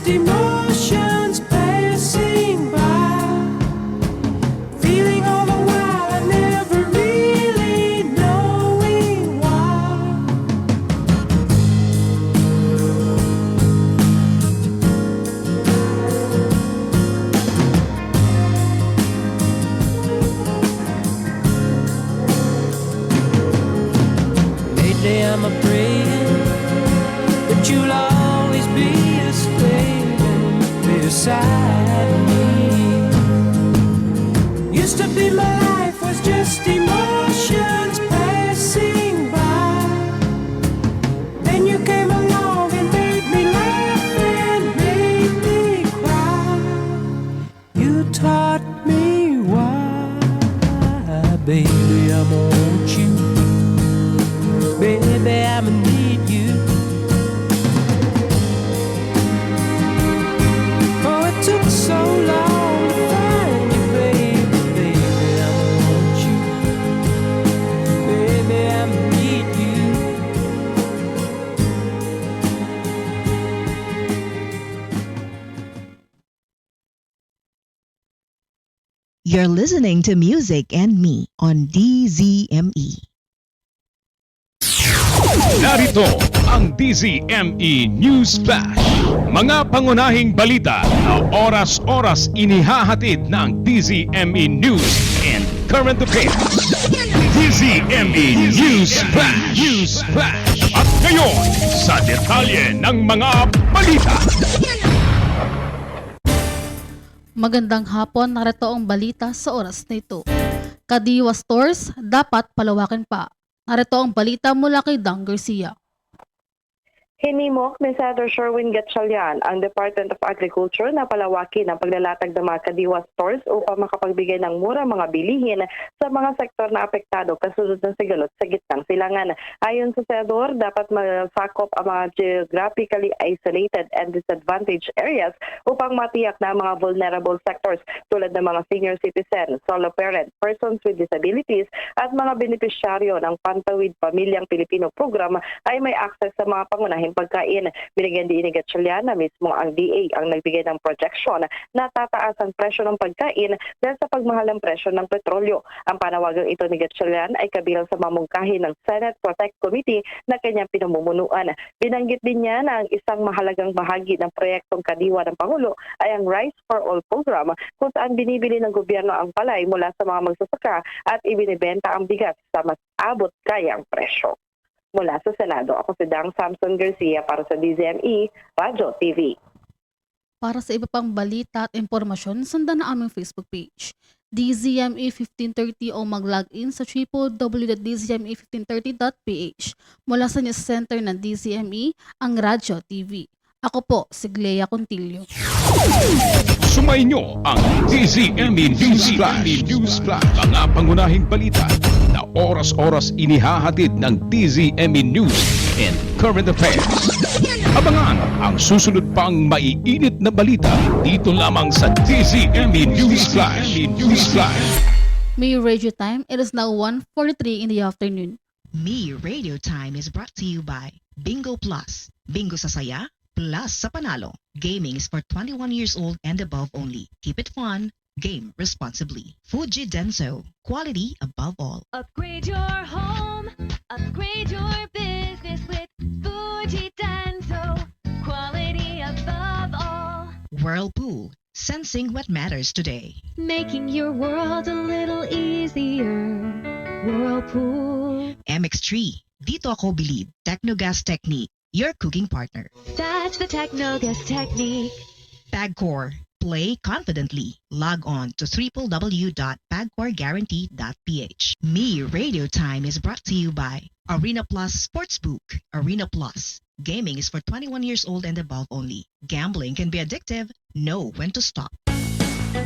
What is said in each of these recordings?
emotions passing by, feeling all the while I never really knowing why. Lately I'm afraid that you'll always be a staying beside me. Used to be my life was just emotions passing by. Then you came along and made me laugh and made me cry. You taught me why, baby, I want you. Baby, I'ma need you. Oh, it took so long to find you, baby, baby, I'ma want you. Baby, I'ma need you. You're listening to Music and Me on DZME. Narito ang DZME News Flash. Mga pangunahing balita na oras-oras inihahatid ng DZME News and Current Affairs. DZME News Flash. News Flash. At ngayon, sa detalye ng mga balita. Magandang hapon, narito ang balita sa oras na ito. Kadiwa stores, dapat palawakin pa. Narito ang balita mula kay Dang Garcia. Hinimok ni Senator Sherwin Gatchalian ang Department of Agriculture na palawakin ang paglalatag ng mga kadiwa stores upang makapagbigay ng murang mga bilihin sa mga sektor na apektado kasunod ng sigalot sa gitnang silangan. Ayon sa Senador, dapat masakop ang mga geographically isolated and disadvantaged areas upang matiyak na ang mga vulnerable sectors tulad ng mga senior citizen, solo parent, persons with disabilities at mga benepisyaryo ng Pantawid Pamilyang Pilipino program ay may access sa mga pangunahing pagkain. Binigyan din ni Gatchalian na mismo ang DA ang nagbigay ng projection na tataas ang presyo ng pagkain dahil sa pagmahalang presyo ng petrolyo. Ang panawagang ito ni Gatchalian ay kabilang sa mamungkahi ng Senate Protect Committee na kanyang pinamumunuan. Binanggit din niya na ang isang mahalagang bahagi ng proyektong kadiwa ng Pangulo ay ang Rice for All program kung saan binibili ng gobyerno ang palay mula sa mga magsasaka at ibinibenta ang bigas sa mas abot kayang presyo. Mula sa Senado, ako si Dang Samson Garcia para sa DZME Radyo TV. Para sa iba pang balita at impormasyon, sundan na aming Facebook page, DZME 1530 o mag-login sa www.dzme1530.ph. Mula sa News Center ng DZME, ang Radyo TV. Ako po, si Glea Contillo. Sumainyo ang DZME News Flash. Mga pangunahing balita na oras-oras inihahatid ng DZME News and Current Affairs. Abangan ang susunod pang maiinit na balita dito lamang sa DZME News Flash. May Radio Time, it is now 1:43 in the afternoon. Me Radio Time is brought to you by Bingo Plus. Bingo sa saya, plus sa panalo. Gaming is for 21 years old and above only. Keep it fun. Game responsibly. Fuji Denso. Quality above all. Upgrade your home, upgrade your business with Fuji Denso. Quality above all. Whirlpool. Sensing what matters today. Making your world a little easier. Whirlpool. MX3. Dito ako believe. Technogas Technique. Your cooking partner. That's the Technogas technique. PAGCOR. Play confidently. Log on to www.pagcorguarantee.ph. Me Radio Time is brought to you by Arena Plus Sportsbook. Arena Plus. Gaming is for 21 years old and above only. Gambling can be addictive. Know when to stop.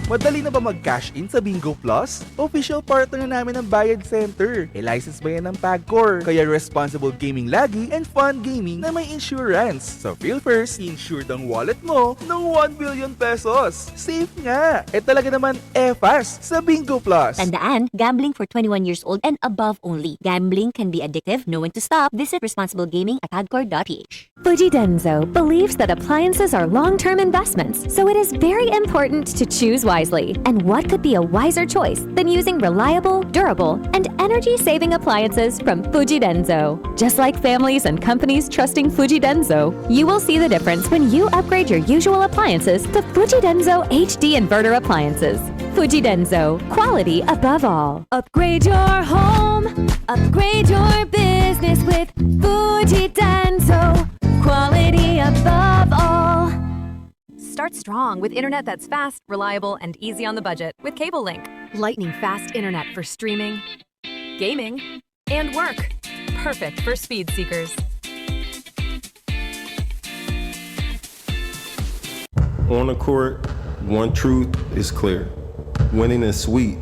Madali na ba mag-cash in sa Bingo Plus? Official partner na namin ng Bayad Center. E-license ba yan ng PAGCOR? Kaya responsible gaming lagi and fun gaming na may insurance. So feel first, insured ang wallet mo ng 1 billion pesos. Safe nga! E talaga naman fast sa Bingo Plus. Tandaan, gambling for 21 years old and above only. Gambling can be addictive. Know when to stop. Visit responsiblegaming@pagcor.ph. Fuji Denso believes that appliances are long-term investments, so it is very important to choose wisely. And what could be a wiser choice than using reliable, durable, and energy-saving appliances from Fuji Denso? Just like families and companies trusting Fuji Denso, you will see the difference when you upgrade your usual appliances to Fuji Denso HD inverter appliances. Fuji Denso, quality above all. Upgrade your home, upgrade your business with Fuji Denso, quality above all. Start strong with internet that's fast, reliable, and easy on the budget with Cable Link. Lightning fast internet for streaming, gaming, and work. Perfect for speed seekers. On the court, one truth is clear. Winning is sweet,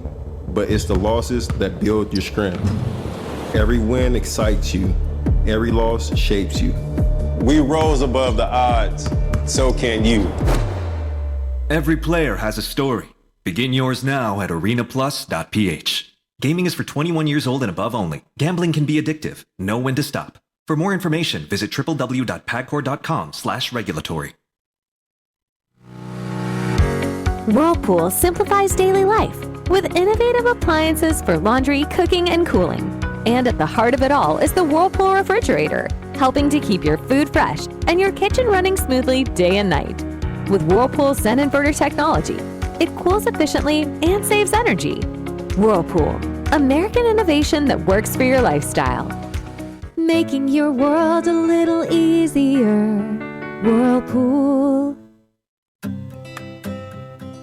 but it's the losses that build your strength. Every win excites you. Every loss shapes you. We rose above the odds. So can you. Every player has a story. Begin yours now at arenaplus.ph. Gaming is for 21 years old and above only. Gambling can be addictive. Know when to stop. For more information, visit www.pagcor.com/regulatory. Whirlpool simplifies daily life with innovative appliances for laundry, cooking, and cooling. And at the heart of it all is the Whirlpool refrigerator, helping to keep your food fresh and your kitchen running smoothly day and night. With Whirlpool Zen Inverter technology, it cools efficiently and saves energy. Whirlpool, American innovation that works for your lifestyle. Making your world a little easier. Whirlpool.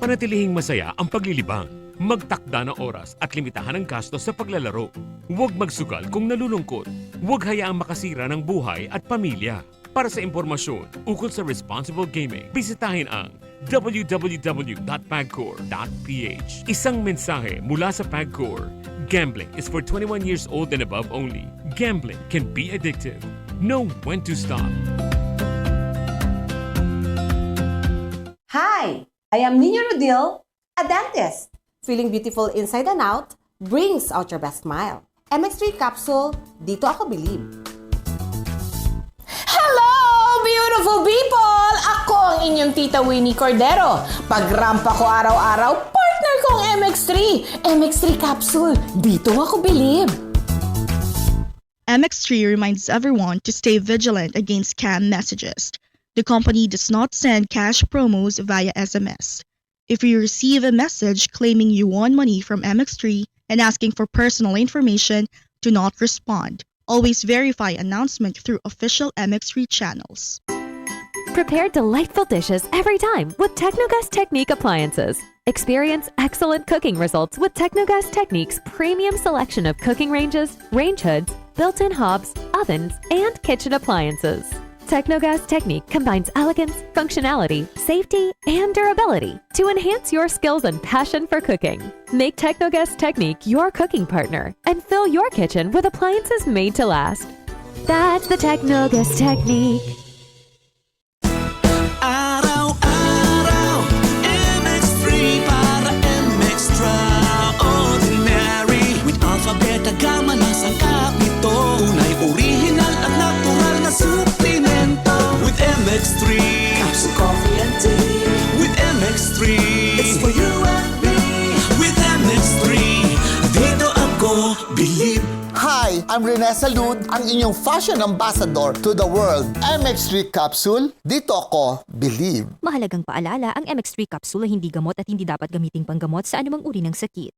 Panatilihing masaya ang paglilibang. Magtakda ng oras at limitahan ang gastos sa paglalaro. Huwag magsugal kung nalulungkot. Huwag hayaang makasira ng buhay at pamilya. Para sa impormasyon ukol sa responsible gaming, bisitahin ang www.pagcor.ph. Isang mensahe mula sa PAGCOR. Gambling is for 21 years old and above only. Gambling can be addictive. Know when to stop. Hi, I am Nina Rodil, a dentist. Feeling beautiful inside and out brings out your best smile. MX3 capsule, dito ako believe. Hello, beautiful people! Ako ang inyong tita Winnie Cordero. Pagrampa ko araw-araw, partner kong MX3. MX3 capsule, dito ako believe. MX3 reminds everyone to stay vigilant against scam messages. The company does not send cash promos via SMS. If you receive a message claiming you won money from MX3 and asking for personal information, do not respond. Always verify announcement through official MX3 channels. Prepare delightful dishes every time with Technogas Technique appliances. Experience excellent cooking results with Technogas Technique's premium selection of cooking ranges, range hoods, built-in hobs, ovens, and kitchen appliances. Technogas Technique combines elegance, functionality, safety, and durability to enhance your skills and passion for cooking. Make Technogas Technique your cooking partner and fill your kitchen with appliances made to last. That's the Technogas Technique. Araw-araw, MX3 para MX-traordinary. With alpha, beta, gamma, nasangkap ito. Tunay, original at natural na suplemento. With MX3, capsule, coffee, and tea. With MX3, it's for you and me. With MX3, dito ako believe. Hi, I'm Rene Salud, ang inyong fashion ambassador to the world. MX3 capsule, dito ako believe. Mahalagang paalala, ang MX3 capsule ay hindi gamot at hindi dapat gamiting panggamot sa anumang uri ng sakit.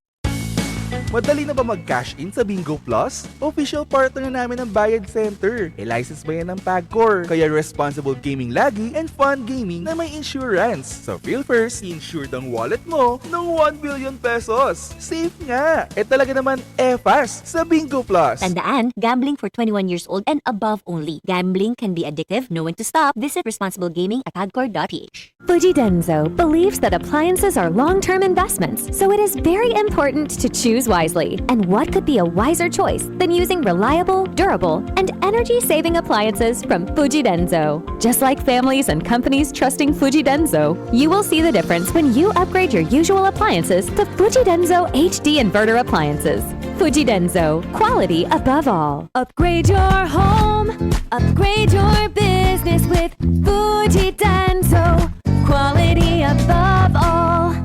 Madali na ba mag-cash in sa Bingo Plus? Official partner na namin ng Bayad Center. License ba yan ng PAGCOR? Kaya responsible gaming lagi and fun gaming na may insurance. So feel first, insured ang wallet mo ng 1 billion pesos. Safe nga! Talaga naman fast sa Bingo Plus. Tandaan, gambling for 21 years old and above only. Gambling can be addictive. Know when to stop. Visit responsible gaming at pagcor.ph. Fuji Denso believes that appliances are long-term investments, so it is very important to choose wisely. And what could be a wiser choice than using reliable, durable, and energy-saving appliances from Fuji Denso? Just like families and companies trusting Fuji Denso, you will see the difference when you upgrade your usual appliances to Fuji Denso HD inverter appliances. Fuji Denso, quality above all. Upgrade your home, upgrade your business with Fuji Denso, quality above all.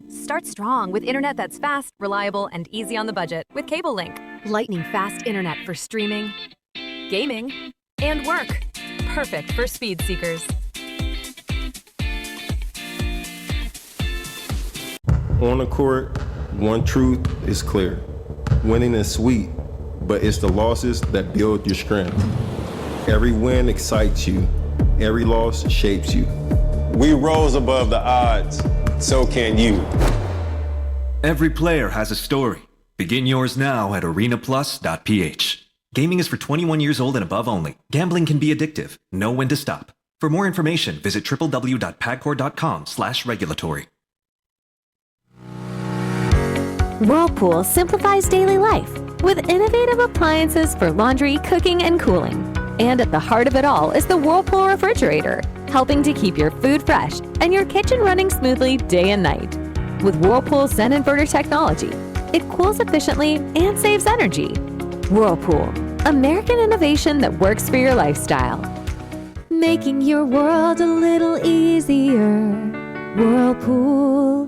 Start strong with internet that's fast, reliable, and easy on the budget with Cable Link. Lightning fast internet for streaming, gaming, and work. Perfect for speed seekers. On the court, one truth is clear. Winning is sweet, but it's the losses that build your strength. Every win excites you. Every loss shapes you. We rose above the odds. So can you. Every player has a story. Begin yours now at arenaplus.ph. Gaming is for 21 years old and above only. Gambling can be addictive. Know when to stop. For more information, visit www.pagcor.com/regulatory. Whirlpool simplifies daily life with innovative appliances for laundry, cooking, and cooling. And at the heart of it all is the Whirlpool refrigerator, helping to keep your food fresh and your kitchen running smoothly day and night. With Whirlpool's Zen inverter technology, it cools efficiently and saves energy. Whirlpool, American innovation that works for your lifestyle. Making your world a little easier. Whirlpool.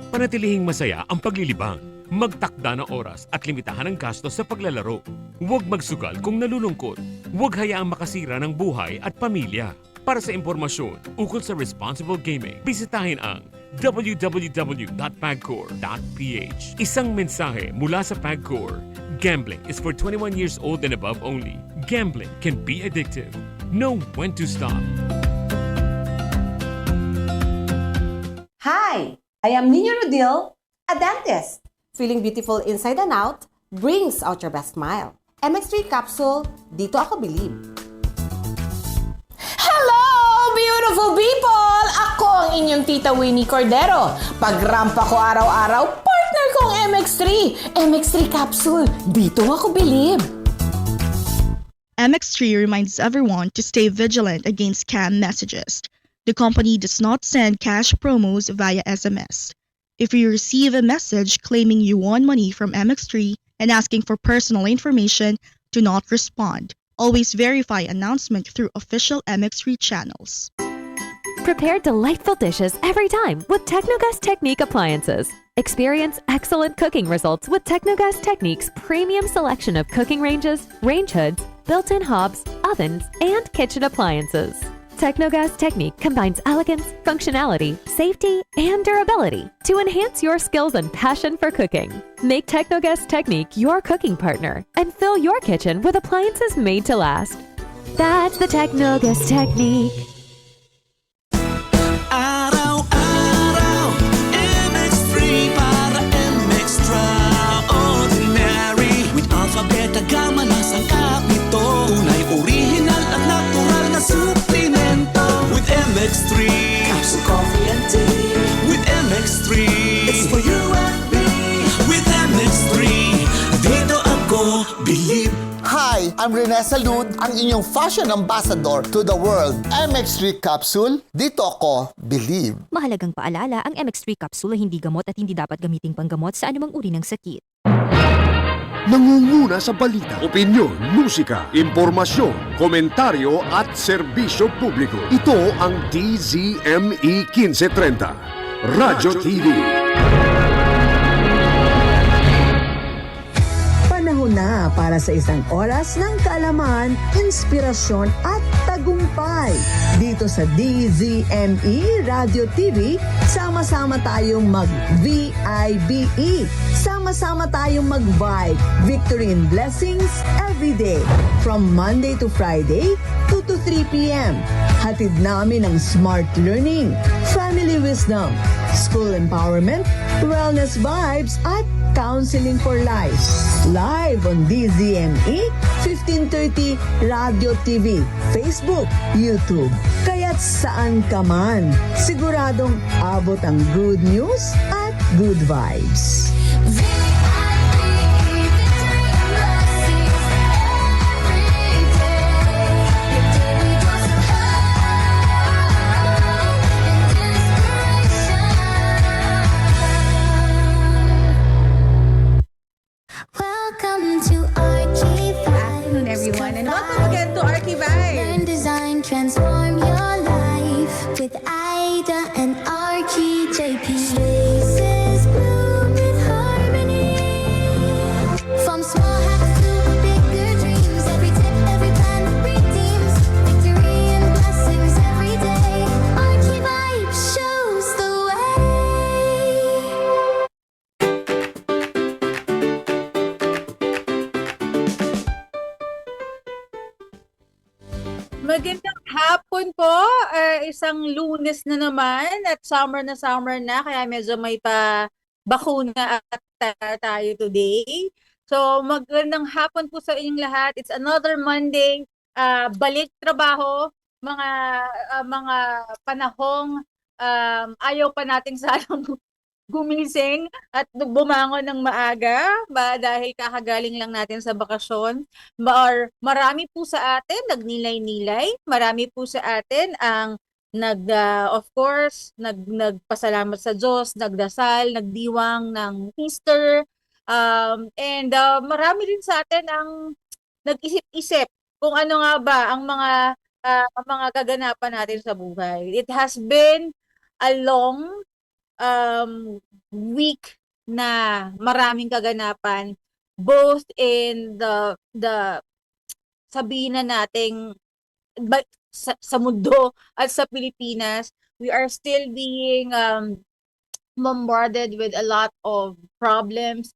Panatilihing masaya ang paglilibang. Magtakda ng oras at limitahan ang gastos sa paglalaro. Huwag magsugal kung nalulungkot. Huwag hayaang makasira ng buhay at pamilya. Para sa impormasyon ukol sa responsible gaming, bisitahin ang www.pagcor.ph. Isang mensahe mula sa PAGCOR. Gambling is for 21 years old and above only. Gambling can be addictive. Know when to stop. Hi, I am Nina Rodil, a dentist. Feeling beautiful inside and out brings out your best smile. MX3 capsule, dito ako believe. Hello, beautiful people! Ako ang inyong tita Winnie Cordero. Pagrampa ko araw-araw, partner kong MX3. MX3 capsule, dito ako believe. MX3 reminds everyone to stay vigilant against scam messages. The company does not send cash promos via SMS. If you receive a message claiming you won money from MX3 and asking for personal information, do not respond. Always verify announcement through official MX3 channels. Prepare delightful dishes every time with Technogas Technique appliances. Experience excellent cooking results with Technogas Technique's premium selection of cooking ranges, range hoods, built-in hobs, ovens, and kitchen appliances. Technogas Technique combines elegance, functionality, safety, and durability to enhance your skills and passion for cooking. Make Technogas Technique your cooking partner and fill your kitchen with appliances made to last. That's the Technogas Technique. Araw-araw, MX3 para MX-traordinary. With alpha, beta, gamma, nasang kapito. Tunay, original at natural na suplemento. With MX3, capsule, coffee, and tea. With MX3, it's for you and me. With MX3, dito ako believe. Hi, I'm Rene Salud, ang inyong fashion ambassador to the world. MX3 capsule, dito ako believe. Mahalagang paalala, ang MX3 capsule ay hindi gamot at hindi dapat gamiting panggamot sa anumang uri ng sakit. Nangunguna sa balita, opinyon, musika, impormasyon, komentaryo at serbisyo publiko. Ito ang DZME 1530, Radyo TV. Panahon na para sa isang oras ng kaalaman, inspirasyon at tagumpay. Dito sa DZME Radio TV Sama-sama tayong mag-VIBE. Sama-sama tayong mag-vibe. Victory and blessings every day. From Monday to Friday, 2 to 3 p.m. Hatid namin ang smart learning, family wisdom, school empowerment, wellness vibes, at counseling for life. Live on DZME, 1530 Radio TV, Facebook, YouTube. Kaya't saan ka man, siguradong abot ang good news at good vibes. Welcome to Archie Vibes. Afternoon, everyone, and welcome again to Archie Vibes. Learn design, transform your life with Ida and Archie JP. Spaces bloom with harmony. From small hacks to bigger dreams, every tip, every plan redeems victory and blessings every day. Archie Vibes shows the way. Magandang hapon po. Isang Lunes na naman at summer na kaya medyo may pa bakuna at tayo today. So magandang hapon po sa inyong lahat. It's another Monday. Balik trabaho, mga panahong ayaw pa nating sanang gumising at bumangon ng maaga dahil kakagaling lang natin sa bakasyon. Marami po sa atin nagnilay-nilay, marami po sa atin ang nagpasalamat sa Diyos, nagdasal, nagdiwang ng Easter, and marami rin sa atin ang nag-isip-isip kung ano nga ba ang mga kaganapan natin sa buhay. It has been a long week na maraming kaganapan, both in the sabihin na nating sa mundo at sa Pilipinas. We are still being bombarded with a lot of problems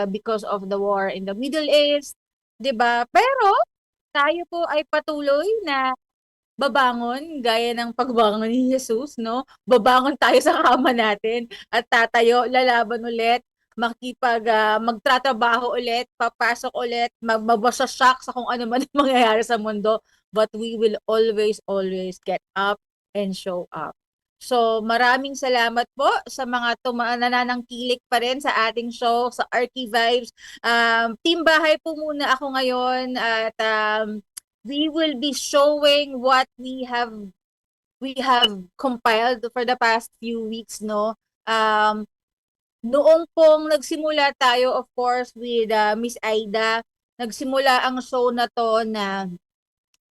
because of the war in the Middle East, 'di ba? Pero tayo po ay patuloy na babangon gaya ng pagbangon ni Jesus, no? Babangon tayo sa kama natin at tatayo, lalaban ulit, magtratrabaho ulit, papasok ulit, magbabasasyak sa kung ano man ang mangyayari sa mundo, but we will always get up and show up. So maraming salamat po sa mga nananangkilik pa rin sa ating show, sa Archie Vibes. Team bahay po muna ako ngayon at we will be showing what we have compiled for the past few weeks, no? Noong pong nagsimula tayo, of course, with Miss Aida, nagsimula ang show na to na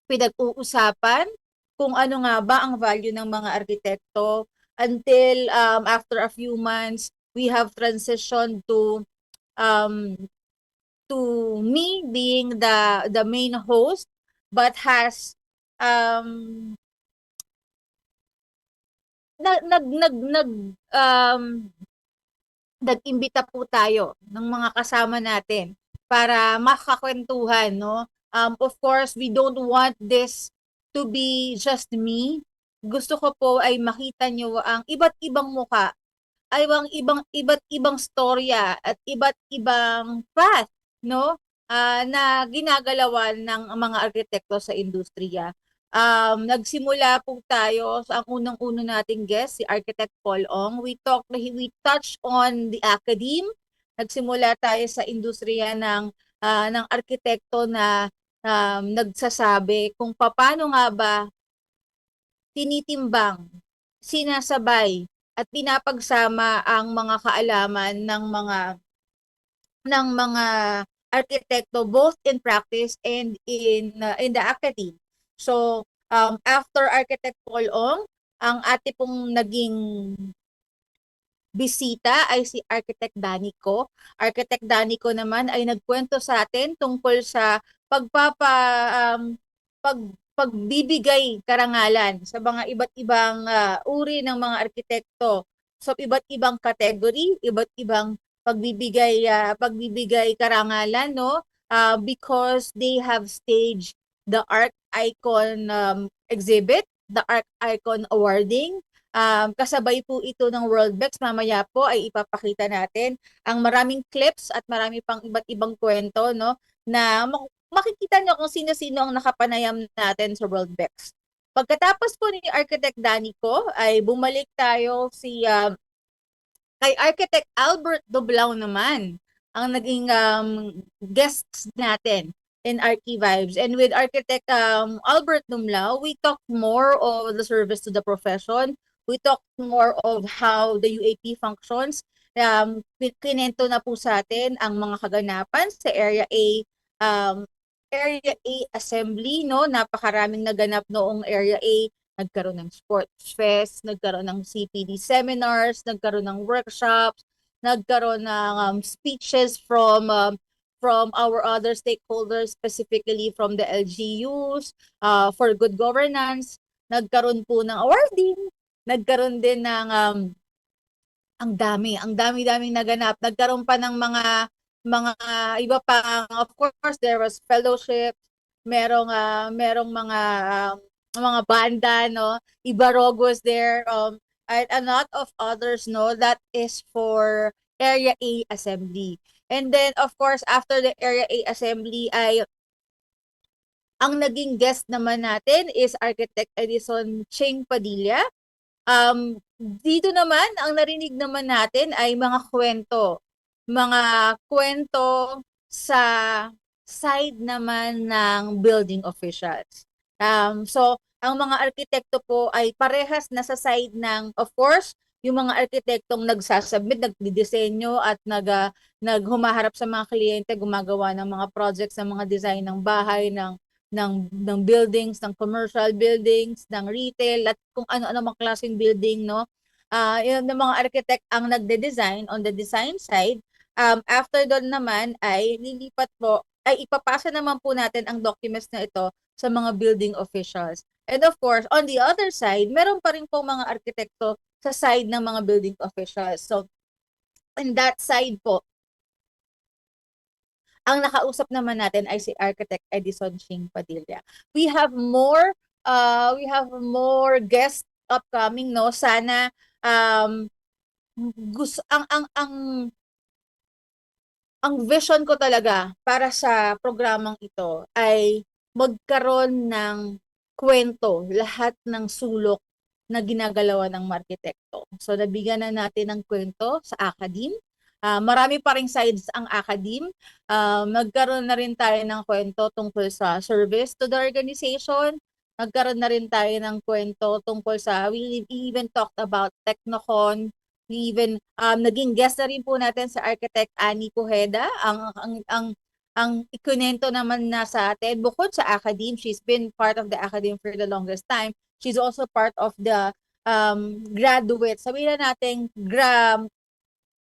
pinag-uusapan kung ano nga ba ang value ng mga arkitekto until after a few months, we have transitioned to me being the main host, but has nag-imbita po tayo ng mga kasama natin para makakwentuhan, no? Of course, we don't want this to be just me. Gusto ko po ay makita nyo ang iba't ibang muka, ay iba't ibang storya at iba't ibang path, no? Na ginagalawan ng mga arkitekto sa industriya. Nagsimula po tayo sa ang unang-uno nating guest, si Architect Paul Ong. We touched on the academe. Nagsimula tayo sa industriya ng arkitekto na nagsasabi kung paano nga ba tinitimbang, sinasabay at pinapagsama ang mga kaalaman ng mga arkitekto both in practice and in the academe. So after Architect Paul Ong, ang ate pong naging bisita ay si Architect Danico. Architect Danico naman ay nagkwento sa atin tungkol sa pagbibigay karangalan sa mga iba't ibang uri ng mga arkitekto So iba't ibang category, iba't ibang pagbibigay karangalan, no? Because they have staged the Arc Icon exhibit, the Arc Icon awarding. Kasabay po ito ng World Bex. Mamaya po ay ipapakita natin ang maraming clips at marami pang iba't ibang kwento, no? Na makikita nyo kung sino-sino ang nakapanayam natin sa World Bex. Pagkatapos po ni Architect Danico ay bumalik tayo kay Architect Albert Doblao naman ang naging guests natin in Archivibes. And with Architect Albert Doblao, we talk more of the service to the profession. We talk more of how the UAP functions. Kinento na po sa atin ang mga kaganapan sa Area A Assembly, no? Napakaraming naganap noong Area A. Nagkaroon ng sports fest, nagkaroon ng CPD seminars, nagkaroon ng workshops, nagkaroon ng speeches from our other stakeholders, specifically from the LGUs, for good governance. Nagkaroon po ng awarding, nagkaroon din ng ang dami-daming naganap. Nagkaroon pa ng mga iba pa, of course there was fellowship, merong mga banda, no? Ibarog was there, and a lot of others, no? That is for Area A Assembly. And then of course after the Area A Assembly ay ang naging guest naman natin is Architect Edison Ching Padilla. Dito naman ang narinig naman natin ay mga kwento sa side naman ng building officials. So, ang mga arkitekto po ay parehas na sa side ng, of course, yung mga arkitektong nagsasubmit, nagdidisenyo at naghumaharap sa mga kliyente, gumagawa ng mga projects, ng mga design ng bahay, ng buildings, ng commercial buildings, ng retail, at kung ano-ano mga klaseng building, no? Yung mga architect ang nagde-design on the design side. After doon naman ay ipapasa naman po natin ang documents na ito sa mga building officials. And of course, on the other side, meron pa rin po mga arkitekto sa side ng mga building officials. So, in that side po, ang nakausap naman natin ay si Architect Edison Ching Padilla. We have more guests upcoming, no? Sana gusto ang vision ko talaga para sa programang ito ay magkaroon ng kwento lahat ng sulok na ginagalawan ng arkitekto. So nabigyan na natin ng kwento sa academe. Marami pa ring sides ang academe. Nagkaroon na rin tayo ng kwento tungkol sa service to the organization. Nagkaroon na rin tayo ng kwento tungkol we even talked about Technocon. We even naging guest na rin po natin sa Architect Annie Cojeda. Ang ikunento naman na sa atin, bukod sa academe, she's been part of the academe for the longest time. She's also part of the graduate, sabihin na natin,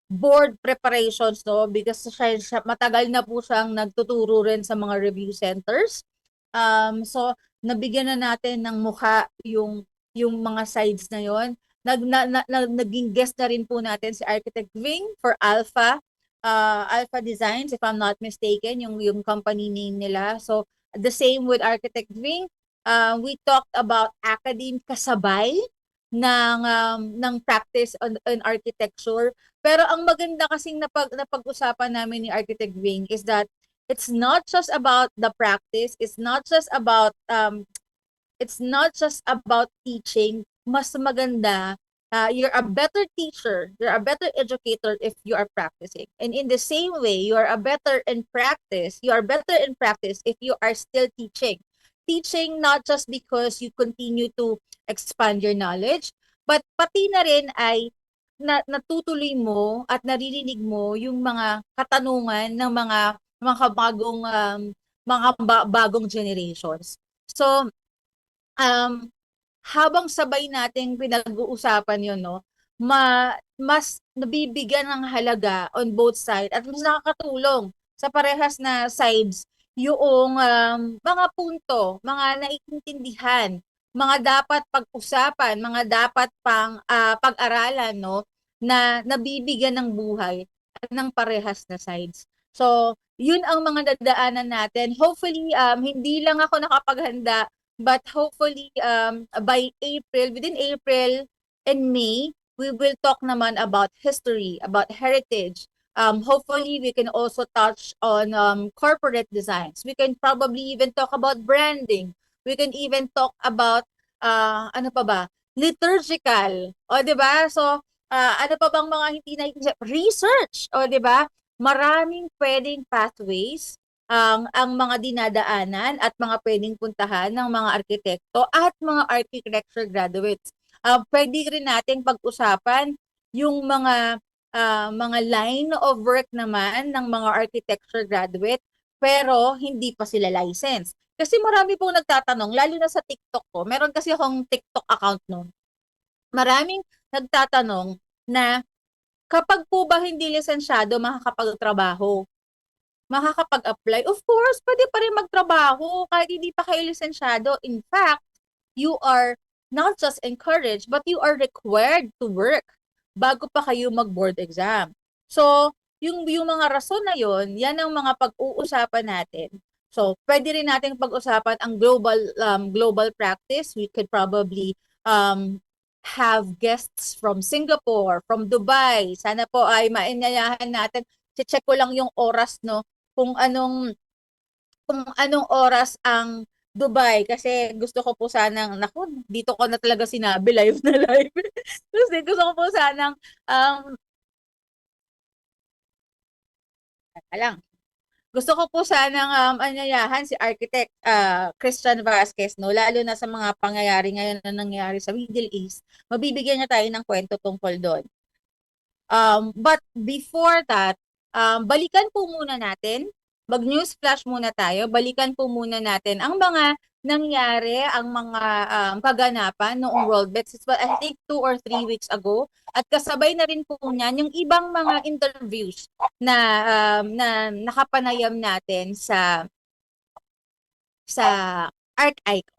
board preparations, no? Because siya matagal na po siyang nagtuturo rin sa mga review centers. So, nabigyan na natin ng mukha yung mga sides na yon. Naging guest na rin po natin si Architect Ving for Alpha Designs, if I'm not mistaken, yung company name nila. So, the same with Architect Ving. We talked about academe kasabay ng practice on architecture. Pero ang maganda kasing napag-usapan namin ni Architect Ving is that it's not just about the practice, it's not just about teaching. Mas maganda, you're a better teacher, you're a better educator if you are practicing. And in the same way, you are better in practice if you are still teaching. Teaching not just because you continue to expand your knowledge, but pati na rin ay natutuloy mo at naririnig mo yung mga katanungan ng mga bagong generations. So, habang sabay nating pinag-uusapan yun, no, mas nabibigyan ng halaga on both sides at mas nakakatulong sa parehas na sides yung mga punto, mga naiintindihan, mga dapat pag-usapan, mga dapat pang pag-aralan, no, na nabibigyan ng buhay at ng parehas na sides. So, yun ang mga dadaanan natin. Hopefully, hindi lang ako nakapaghanda, but hopefully, by April, within April and May, we will talk naman about history, about heritage. Hopefully, we can also touch on corporate designs. We can probably even talk about branding. We can even talk about, ano pa ba? Liturgical. O, di ba? So, ano pa bang mga hindi na research? O, di ba? Maraming pwedeng pathways ang mga dinadaanan at mga pwedeng puntahan ng mga arkitekto at mga architecture graduates. Pwede rin nating pag-usapan yung mga line of work naman ng mga architecture graduate pero hindi pa sila licensed. Kasi marami pong nagtatanong, lalo na sa TikTok ko. Meron kasi akong TikTok account noon. Maraming nagtatanong na kapag po ba hindi lisensyado makakapagtrabaho? Makakapag-apply? Of course, pwede pa rin magtrabaho kahit hindi pa kayo lisensyado. In fact, you are not just encouraged, but you are required to work bago pa kayo mag-board exam. So, yung mga rason na yon, yan ang mga pag-uusapan natin. So, pwede rin natin pag-usapan ang global practice. We could probably have guests from Singapore, from Dubai. Sana po ay mainyayahan natin. Check ko lang yung oras, no? Kung anong oras ang Dubai kasi gusto ko po sanang, naku, dito ko na talaga sinabi, live na live. Kasi gusto ko po sanang gusto ko po sanang anyayahan si Architect Christian Vasquez, no? Lalo na sa mga pangyayari ngayon na nangyayari sa Middle East. Mabibigyan niya tayo ng kwento tungkol doon. But before that, balikan po muna natin, mag-news flash muna tayo, balikan po muna natin ang mga nangyari, ang mga kaganapan noong World Bex. It's I think 2 or 3 weeks ago. At kasabay na rin po niyan yung ibang mga interviews na nakapanayam natin sa Art Icon.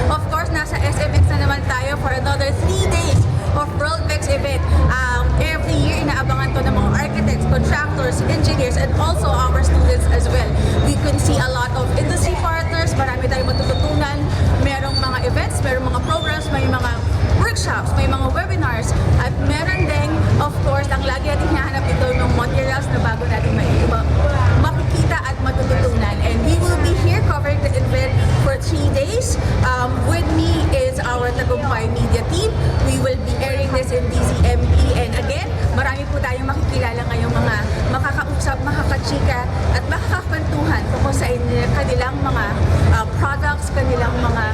Of course, nasa SMX na naman tayo for another 3 days of World Bex event. Every year, inaabangan to ng mga architects, contractors, engineers, and also our students as well. We can see a lot of industry partners, marami tayong matututunan, merong mga events, merong mga programs, may mga workshops, may mga webinars, at meron din, of course, ang lagi natin hinahanap ito ng materials na bago natin makikita at matututunan. And we will be here covering the event for 3 days. With me is our Tagumpay Media team. We will be airing this in DZME. And again, marami po tayong makikilala ngayong mga makakausap, makakachika, at makakakwentuhan tungkol sa kanilang mga products, kanilang mga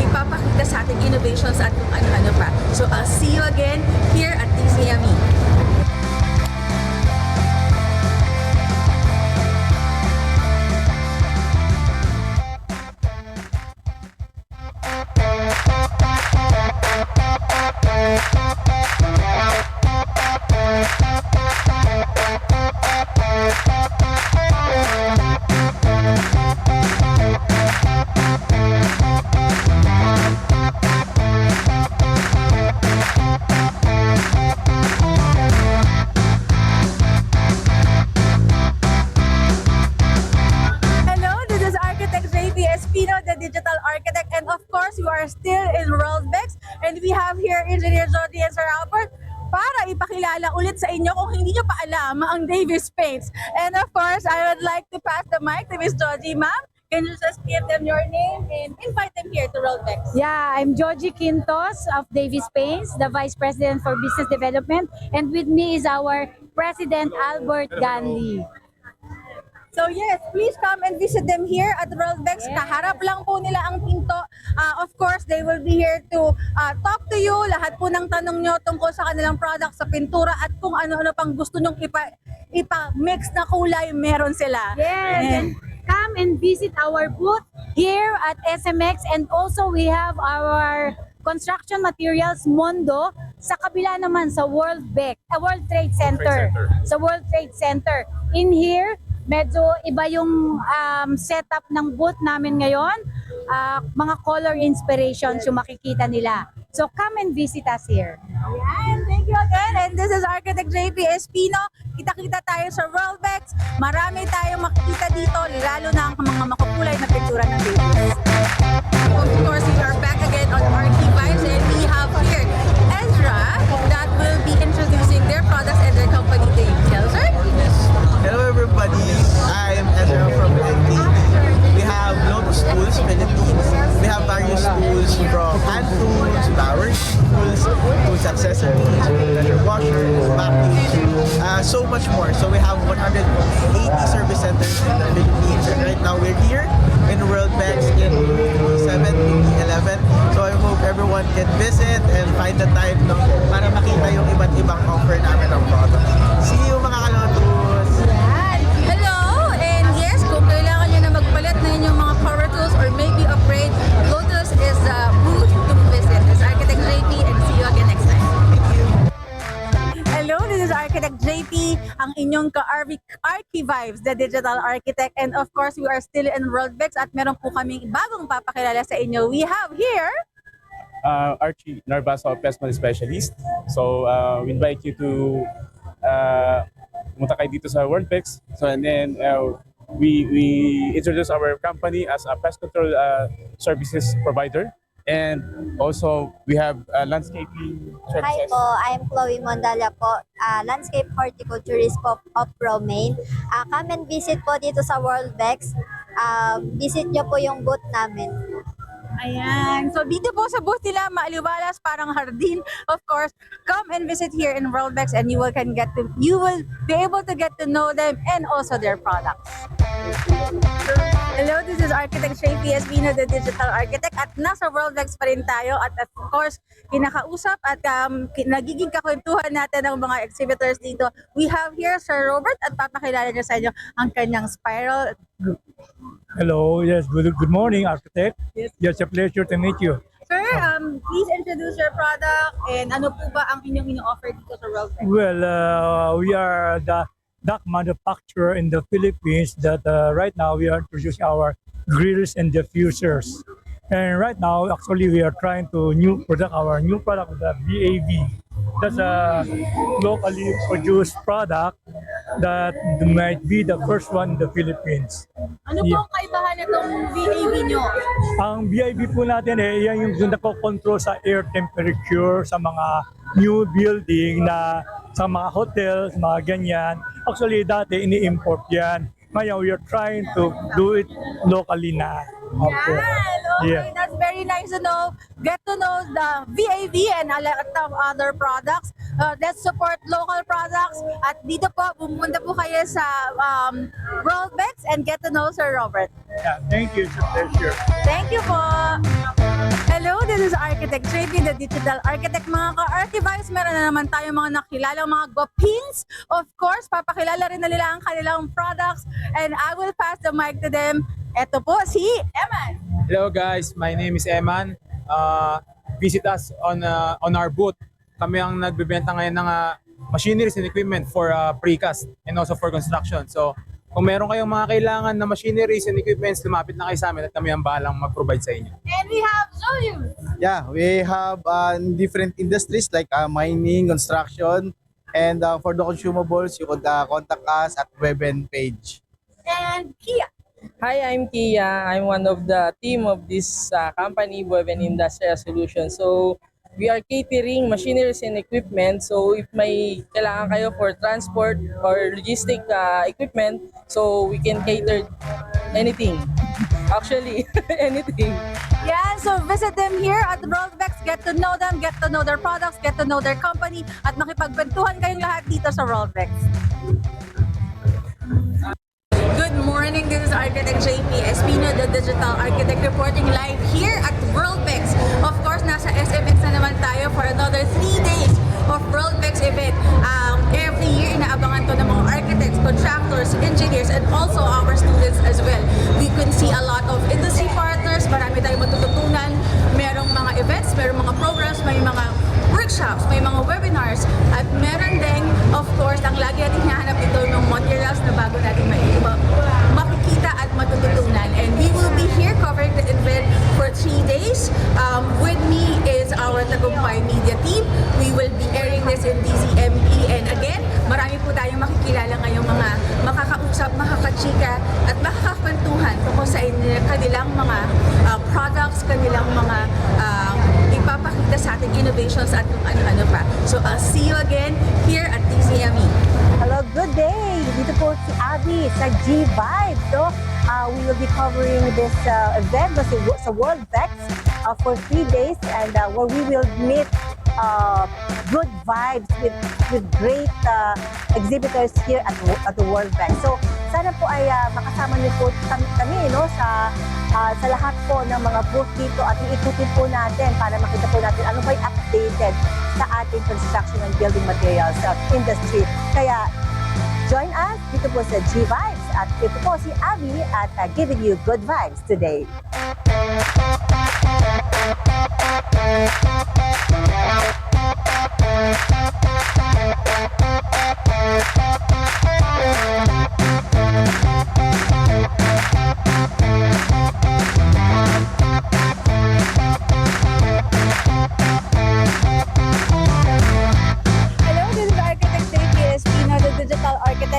ipapakita sa ating innovations at kung ano-ano pa. So I'll see you again here at DZME. Still in World Bex, and we have here Engineer Jody and Sir Albert para ipakilala ulit sa inyo kung hindi nyo pa alam ang Davis Paints. And of course, I would like to pass the mic to Miss Jody, ma'am. Can you just give them your name and invite them here to World Bex? Yeah, I'm Joji Quintos of Davis Paints, the Vice President for Business Development, and with me is our President Albert Ganli. So yes, please come and visit them here at World Bex. Yeah. Kaharap lang po nila ang pinto. Of course, they will be here to talk to you. Lahat po ng tanong nyo tungkol sa kanilang product, sa pintura, at kung ano-ano pang gusto nyong ipa-mix na kulay, meron sila. Yes, and come and visit our booth here at SMX, and also we have our construction materials Mondo sa kabila naman sa World Trade Center. Sa World Trade Center. In here, medyo iba yung setup ng booth namin ngayon. Mga color inspirations yung makikita nila. So come and visit us here. Ayan, thank you again. And this is Architect JP Espino. Kita-kita tayo sa Worldbex. Marami tayong makikita dito, lalo na ang mga makukulay na pintura ng babies. Of course, we are back again on Archivives and we have here Ezra that will be introducing their products and their company name. Sir? Hello everybody, I am Ezra from IT. We have Lotus Tools, Philippines. We have various tools from hand tools, power tools, tools accessories, pressure washers, vacuums, so much more. So we have 180 service centers in the Philippines. And right now we're here in Worldbex in 7-11. So I hope everyone can visit and find the time para makita yung iba't ibang offer namin ng products. See you mga kalotus! Hello! And yes, kung kailangan nyo na magpalit na inyong mga power tools or maybe upgrade, Lotus is the booth to visit. This is Architect JP and see you again next time. Hello, this is Architect JP, ang inyong ka-Archivives, the digital architect. And of course, we are still in Worldbex at meron po kaming bagong papakilala sa inyo. We have here Archie Narvaso, Pest Specialist. So we invite you to pumunta kayo dito sa Worldbex. So and then we introduce our company as a pest control services provider. And also we have landscaping services. Hi po, I'm Chloe Mondala po, landscape horticulturist po of Romaine. Come and visit po dito sa Worldbex. Visit nyo po yung booth namin. Ayan. So dito po sa booth nila, maaliwalas, parang hardin. Of course, come and visit here in Worldbex and you will be able to get to know them and also their products. Hello, this is Architect Shafi Espino, the digital architect, at nasa Worldbex pa rin tayo at of course, kinakausap at nagiging kakwentuhan natin ng mga exhibitors dito. We have here Sir Robert at papakilala niya sa inyo ang kanyang spiral group. Hello, yes, good morning, architect. Yes, it's a pleasure to meet you. Sir, please introduce your product and ano po ba ang inyong ino-offer dito sa Worldbex? Well, we are the duck manufacturer in the Philippines that right now we are introducing our grills and diffusers. And right now, actually, we are trying to our new product, the VAV. That's a locally produced product that might be the first one in the Philippines. Ano po ang kaibahan itong VAV nyo? Ang VAV po natin yan yung nako-control sa air temperature sa mga new building na sa mga hotels, mga ganyan. Actually, dati ini-import yan. Ngayon, we are trying to do it locally na. Okay, yeah. That's very nice to know. Get to know the VAV and a lot of other products. Let's support local products. At dito po, pumunta po kayo sa Worldbex and get to know Sir Robert. Yeah, thank you. It's a pleasure. Thank you po. Hello, this is Architect JP, the digital architect. Mga ka-Archivives, meron na naman tayong mga nakilalang mga gwapings. Of course, papakilala rin na nila ang kanilang products and I will pass the mic to them. Ito po si Eman. Hello guys, my name is Eman. Visit us on our booth. Kami ang nagbebenta ngayon ng machineries and equipment for precast and also for construction. So kung meron kayong mga kailangan na machineries and equipments, lumapit na kayo sa amin at kami ang bahalang mag-provide sa inyo. And we have Julius. Yeah, we have different industries like mining, construction, and for the consumables, you could contact us at Weben page. And Kia. Hi, I'm Kia. I'm one of the team of this company, Weben Industrial Solutions. So, we are catering machineries and equipment. So, if may kailangan kayo for transport or logistic equipment, so we can cater anything. Actually, anything. Yeah, so visit them here at Worldbex. Get to know them, get to know their products, get to know their company, at makipagkwentuhan kayong lahat dito sa Worldbex. Good morning, this is Architect JP Espino, the digital architect, reporting live here at Worldbex. Of course, nasa SMX na naman tayo for another 3 days of Worldbex event. Every year, inaabangan to ng mga architects, contractors, engineers, and also our students as well. We can see a lot of industry partners, marami tayong matututunan, merong mga events, merong mga programs, may mga workshops, may mga webinars, at meron din, of course, ang lagi natin hinahanap ito ng materials na bago natin DZME. And again, marami po tayong makikilala ngayong mga makakausap, makakachika at makakakwentuhan tungkol sa kanilang mga products, kanilang mga ipapakita sa ating innovations at kung ano-ano pa. So I'll see you again here at DZME. Hello, good day! Dito po si Abby sa G-Vibe. So, we will be covering this event sa World Vex for 3 days and where we will meet good vibes with great exhibitors here at the World Vex. So, sana po ay makasama niyo po kami no, sa lahat po ng mga booth dito at iikutin po natin para makita po natin ano ba'y updated sa ating construction and building materials industry. Kaya, join us dito po sa G-Vibes at ito po si Abby at giving you good vibes today.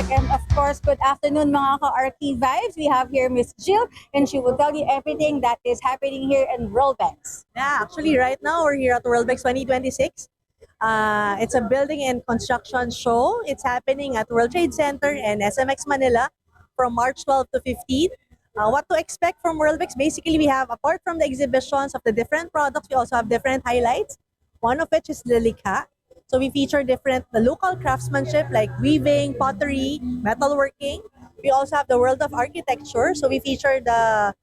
And of course, good afternoon mga ka-RT Vibes. We have here Miss Jill and she will tell you everything that is happening here in Worldvex. Yeah, actually right now we're here at Worldvex 2026. It's a building and construction show. It's happening at World Trade Center and SMX Manila from March 12 to 15. What to expect from Worldvex? Basically, we have, apart from the exhibitions of the different products, we also have different highlights. One of which is Lilikha. So we feature the local craftsmanship like weaving, pottery, metalworking. We also have the world of architecture. So we feature the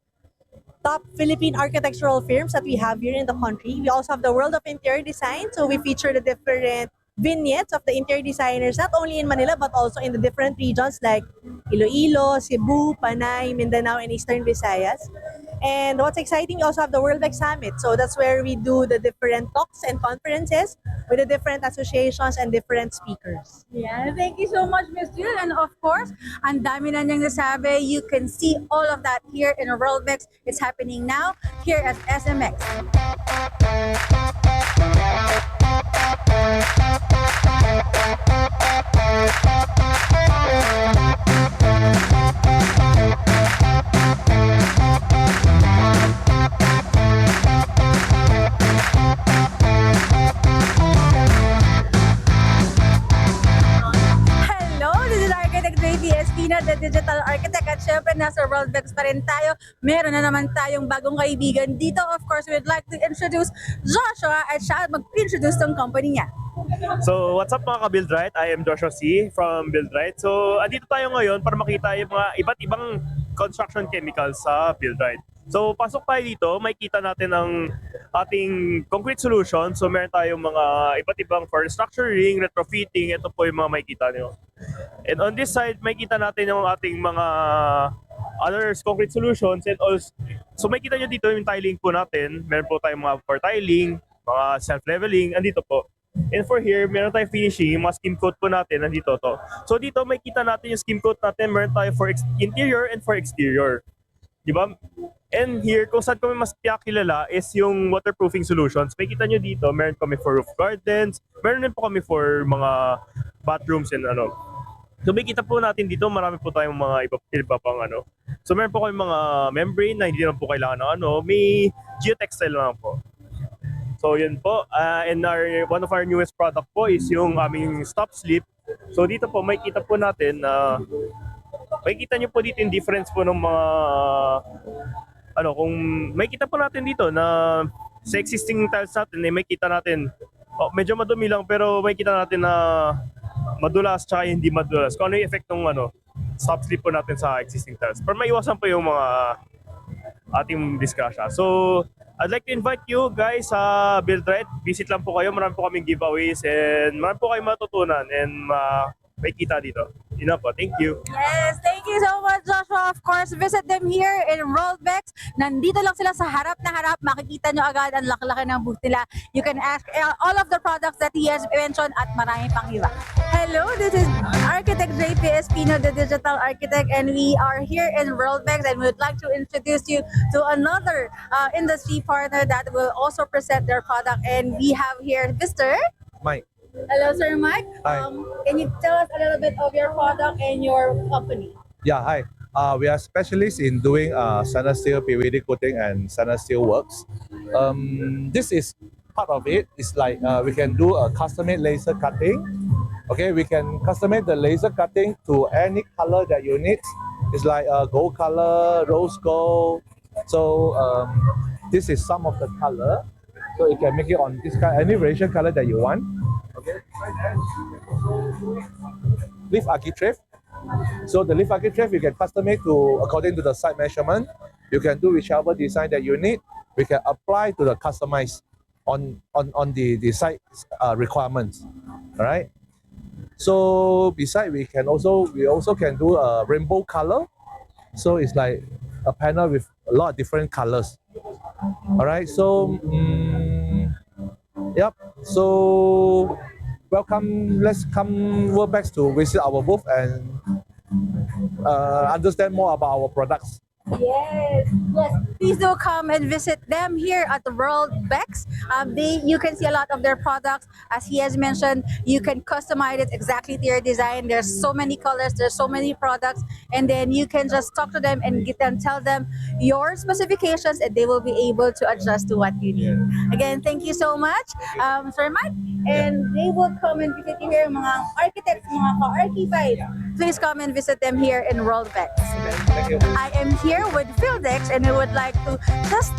top Philippine architectural firms that we have here in the country. We also have the world of interior design. So we feature the different vignettes of the interior designers, not only in Manila, but also in the different regions like Iloilo, Cebu, Panay, Mindanao, and Eastern Visayas. And what's exciting, we also have the Worldvex Summit. So that's where we do the different talks and conferences with the different associations and different speakers. Yeah, thank you so much, Miss Jill. And of course, ang dami na niyang nasabi. You can see all of that here in Worldvex. It's happening now here at SMX. The digital architect at syempre nasa Worldvex pa rin tayo. Meron na naman tayong bagong kaibigan dito. Of course, we'd like to introduce Joshua at siya mag-introduce ng company niya. So, what's up mga ka-BuildRight? I am Joshua C. from BuildRight. So, andito tayo ngayon para makita yung mga iba't ibang construction chemicals sa BuildRight. So, pasok tayo dito, makikita natin ang ating concrete solution. So, meron tayong mga iba't ibang for structuring, retrofitting. Ito po yung mga makikita nyo. And on this side, makikita natin yung ating mga other concrete solutions. And also, so makikita nyo dito yung tiling po natin. Meron po tayong mga for tiling, mga self-leveling, andito po. And for here, meron tayong finishing, yung mga skim coat po natin, nandito to. So dito, makikita natin yung skim coat natin, meron tayo for interior and for exterior. Diba? And here, kung saan kami mas kilala is yung waterproofing solutions. Makikita nyo dito, meron kami for roof gardens, meron din po kami for mga bathrooms and ano. So makikita po natin dito, marami po tayong mga iba pang ano. So meron po kami mga membrane na hindi naman po kailangan ng ano, may geotextile lang po. So yun po, and one of our newest product po is yung aming stop slip. So dito po, makikita po natin na makikita nyo po dito yung difference po ng mga ano, kung makikita po natin dito na sa existing tiles natin, makikita natin, medyo madumi lang pero makikita natin na madulas tsaka hindi madulas. Kung ano yung effect ng ano, stop slip po natin sa existing tiles. Para maiwasan po yung mga ating discussion. So, I'd like to invite you guys sa BuildRight. Visit lang po kayo. Marami po kaming giveaways and marami po kayong matutunan and makikita dito. Yun na po. Thank you. Yes, thank you so much, Joshua. Of course, visit them here in Worldvex. Nandito lang sila sa harap na harap. Makikita nyo agad ang laki-laki ng booth nila. You can ask all of the products that he has mentioned at marami pang iba. Hello, this is Architect JP Espino, the digital architect, and we are here in Worldvex and we would like to introduce you to another industry partner that will also present their product. And we have here Mr. Mike. Hello, Sir Mike. Hi. Can you tell us a little bit of your product and your company? Yeah, hi. We are specialists in doing stainless steel PVD coating and stainless steel works. This is part of it. It's like we can do a custom-made laser cutting. Okay, we can customize the laser cutting to any color that you need. It's like gold color, rose gold. So this is some of the color. So you can make it on this kind, any variation color that you want. Okay. Leaf architrave. So the leaf architrave you can customize to according to the site measurement. You can do whichever design that you need. We can apply to the customize on the site requirements. All right. So beside we also can do a rainbow color. So it's like a panel with a lot of different colors. All right. So yep. So welcome. Let's come Worldbex to visit our booth and understand more about our products. Yes, yes. Please do come and visit them here at the Worldbex. You can see a lot of their products. As he has mentioned, you can customize it exactly to your design. There's so many colors, there's so many products, and then you can just talk to them and tell them your specifications, and they will be able to adjust to what you need. Again, thank you so much, Sir Mike. And they will come and visit you here, mga architects, mga ka-archivite. Please come and visit them here in Worldbex. Thank you. I am here with Fieldex and I would like to just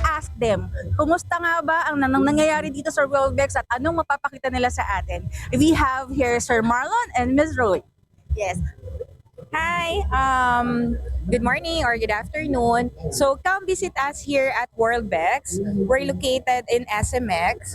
ask them, kumusta nga ba ang nangyayari dito sa Worldbex at anong mapapakita nila sa atin? We have here Sir Marlon and Ms. Roy. Yes. Hi, good morning or good afternoon. So come visit us here at Worldbex. We're located in SMX.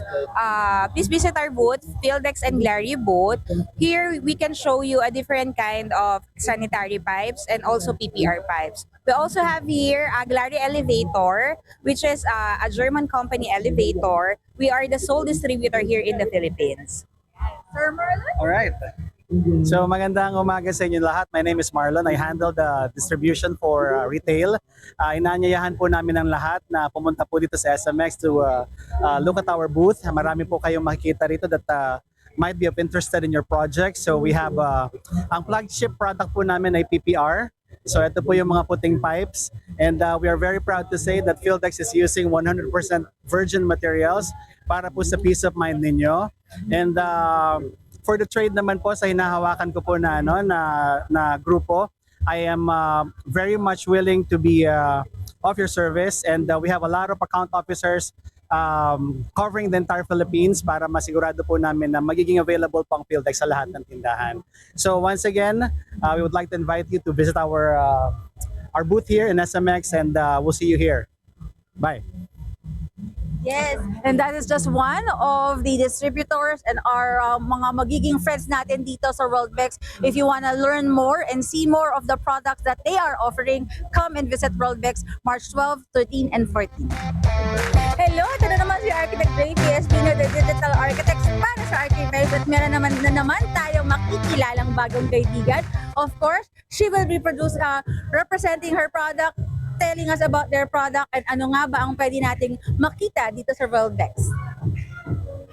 Please visit our booth, Fieldex and Glary booth. Here we can show you a different kind of sanitary pipes and also PPR pipes. We also have here a Glary elevator, which is a German company elevator. We are the sole distributor here in the Philippines. Sir Marlon? All right. So magandang umaga sa inyo lahat. My name is Marlon. I handle the distribution for retail. Inaanyayahan po namin ang lahat na pumunta po dito sa SMX to look at our booth. Marami po kayong makikita rito that might be of interested in your project. So we have ang flagship product po namin ay PPR. So ito po yung mga puting pipes, and we are very proud to say that Fieldex is using 100% virgin materials para po sa peace of mind ninyo. And for the trade naman po sa hinahawakan ko po na grupo, I am very much willing to be of your service, and we have a lot of account officers covering the entire Philippines para masigurado po namin na magiging available po ang Fieldex sa lahat ng tindahan. So once again, we would like to invite you to visit our booth here in SMX, and we'll see you here. Bye. Yes, and that is just one of the distributors and our mga magiging friends natin dito sa Worldbex. If you want to learn more and see more of the products that they are offering, come and visit Worldbex March 12, 13, and 14. Hello, ito na naman si Architect JPS, the Digital Architects para sa Archivate. At meron naman tayong makikilalang bagong kaibigan. Of course, she will be representing her product, telling us about their product and ano nga ba ang pwede nating makita dito sa Worldbex.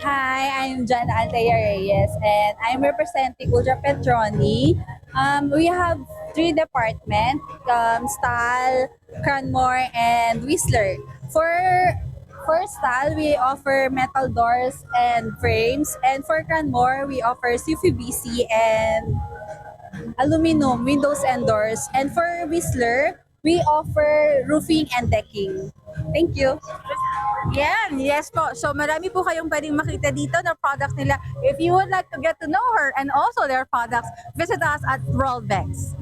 Hi, I'm Jan Altea Reyes and I'm representing Ultra Petroni. We have 3 departments, Stahl, Cranmore, and Whistler. For Stahl, we offer metal doors and frames, and for Cranmore, we offer CUFBC and aluminum windows and doors. And for Whistler, we offer roofing and decking. Thank you. Yan, yes po. So marami po kayong pwedeng makita dito na products nila. If you would like to get to know her and also their products, visit us at Worldbex.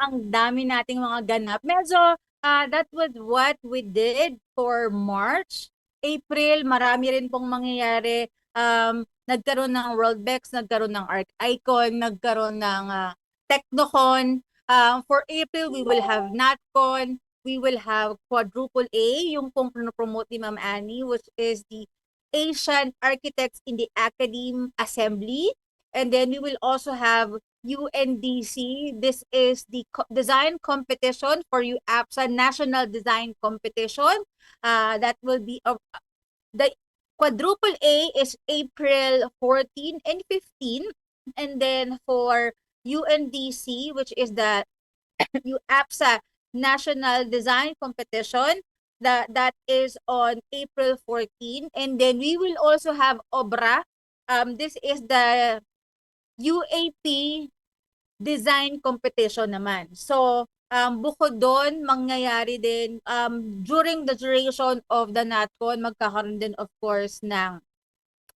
ang dami nating mga ganap. Medyo that was what we did for March. April, marami rin pong mangyayari. Nagkaroon ng Worldbex, nagkaroon ng Arc Icon, nagkaroon ng Technocon. For April, we will have NatCon. We will have Quadruple A, yung pong promote ni Ma'am Annie, which is the Asian Architects in the Academe Assembly. And then we will also have UNDC. This is the design competition for UAPSA National Design Competition. That will be the Quadruple A is April 14 and 15. And then for UNDC, which is the UAPSA National Design Competition, that is on April 14. And then we will also have OBRA. This is the UAP Design Competition naman. So, bukod doon, mangyayari din during the duration of the NatCon, magkakaroon din of course ng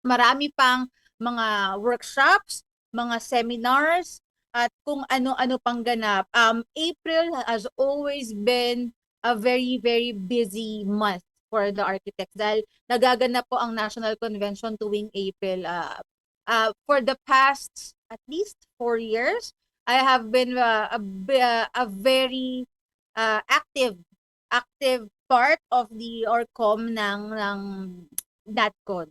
marami pang mga workshops, mga seminars, at kung ano-ano pang ganap. April has always been a very, very busy month for the architects dahil nagaganap po ang National Convention tuwing April. For the past at least 4 years, I have been a very active part of the ORCOM ng NatCon.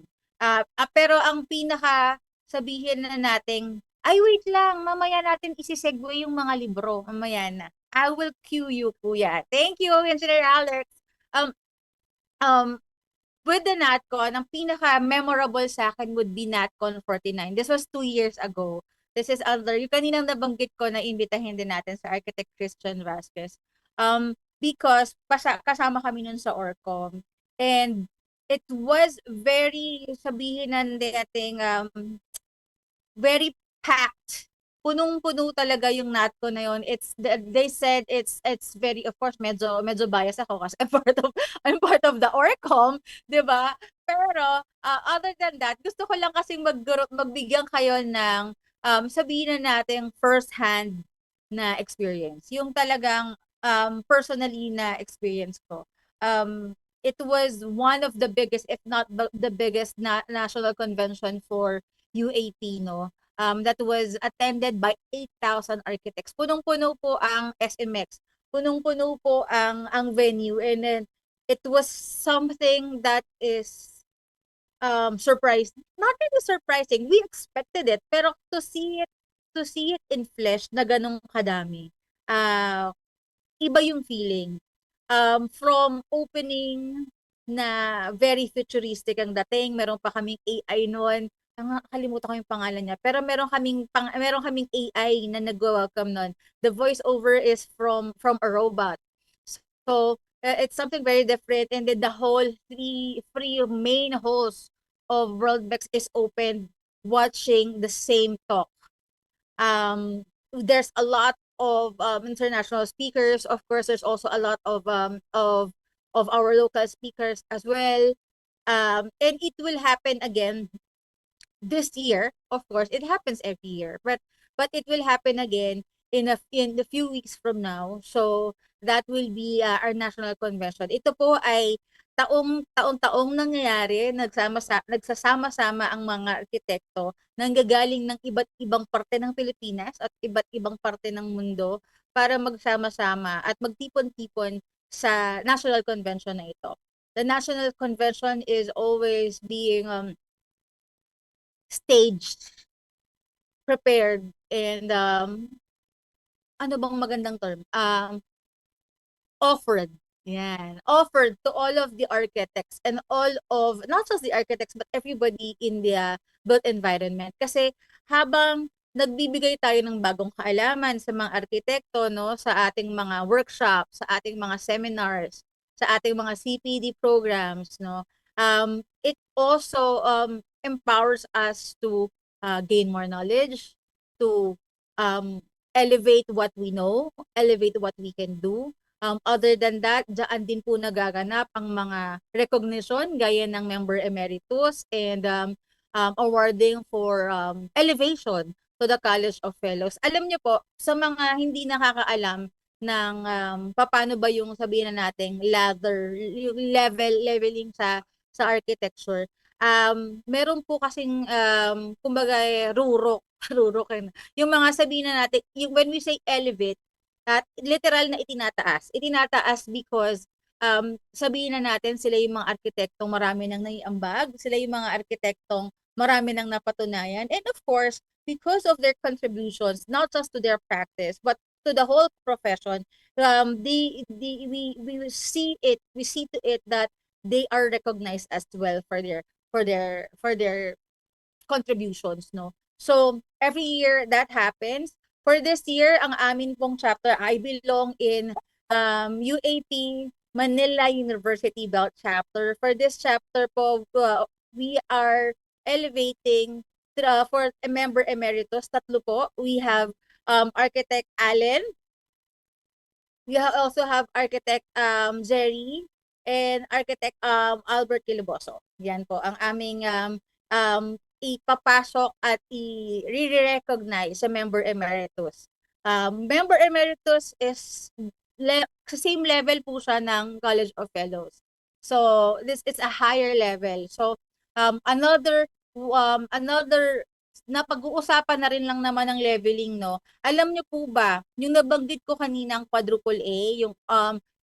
Pero ang pinaka sabihin na nating, ay wait lang, mamaya natin isisegue yung mga libro, mamaya na. I will cue you, kuya. Thank you, Engineer Alex. With the NatCon, ang pinaka-memorable sa akin would be NatCon 49. This was 2 years ago. This is under, yung kaninang nabanggit ko na imbitahin din natin sa Architect Christian Vasquez. Because kasama kami nun sa ORCOM. And it was very, sabihin natin, very packed. Punong-puno talaga yung NatCon na yun. They said it's very, of course, medyo bias ako kasi I'm part of the ORCOM, 'di ba? Pero other than that, gusto ko lang kasing magbigyan kayo ng sabihin na natin first-hand na experience. Yung talagang personally na experience ko. It was one of the biggest, if not the biggest national convention for UAP, no? That was attended by 8,000 architects. Punong-puno po ang SMX. Punong-puno po ang venue. And then it was something that is surprising. Not really surprising. We expected it, pero to see it in flesh na ganong kadami. Iba yung feeling. From opening na very futuristic ang dating, meron pa kaming AI noon. Kalimutan ko yung pangalan niya. Pero meron kaming AI na nag-welcome nun. The voiceover is from a robot. So, it's something very different. And then the whole three main halls of Worldbex is open watching the same talk. There's a lot of international speakers. Of course, there's also a lot of our local speakers as well. And it will happen again this year. Of course, it happens every year, but it will happen again in a few weeks from now. So that will be our national convention. Ito po ay taong nangyayari, nagsasama-sama ang mga arkitekto nanggagaling ng iba't ibang parte ng Pilipinas at iba't ibang parte ng mundo para magsama-sama at magtipon-tipon sa national convention na ito. The national convention is always being staged, prepared, and ano bang magandang term? Offered. Yan. Offered to all of the architects and all of, not just the architects, but everybody in the built environment. Kasi habang nagbibigay tayo ng bagong kaalaman sa mga arkitekto, no, sa ating mga workshops, sa ating mga seminars, sa ating mga CPD programs, no, it also empowers us to gain more knowledge, to elevate what we know, elevate what we can do. Other than that, dyan din po nagaganap ang mga recognition gaya ng member emeritus and awarding for elevation to the College of Fellows. Alam niyo po, sa mga hindi nakakaalam ng paano ba yung sabihin na nating ladder, yung leveling sa architecture. Meron po kasing kumbaga rurok, rurok yun. Yung mga sabihin na natin, yung when we say elevate, at literal na itinataas. Itinataas because sabihin na natin sila yung mga arkitektong marami nang naiambag, sila yung mga arkitektong marami nang napatunayan, and of course, because of their contributions, not just to their practice, but to the whole profession, we see to it that they are recognized as well for their contributions, no? So, every year that happens. For this year, ang amin pong chapter, I belong in UAP Manila University Belt Chapter. For this chapter po, we are elevating for a member emeritus, tatlo po. We have Architect Allen. We also have Architect Jerry and Architect Albert Kiloboso. Yan po ang aming ipapasok at i-recognize sa member emeritus. Member emeritus is sa same level po siya ng College of Fellows. So this is a higher level. So another na pag-uusapan na rin lang naman ng leveling, no. Alam niyo po ba, yung nabanggit ko kanina ang quadruple A, yung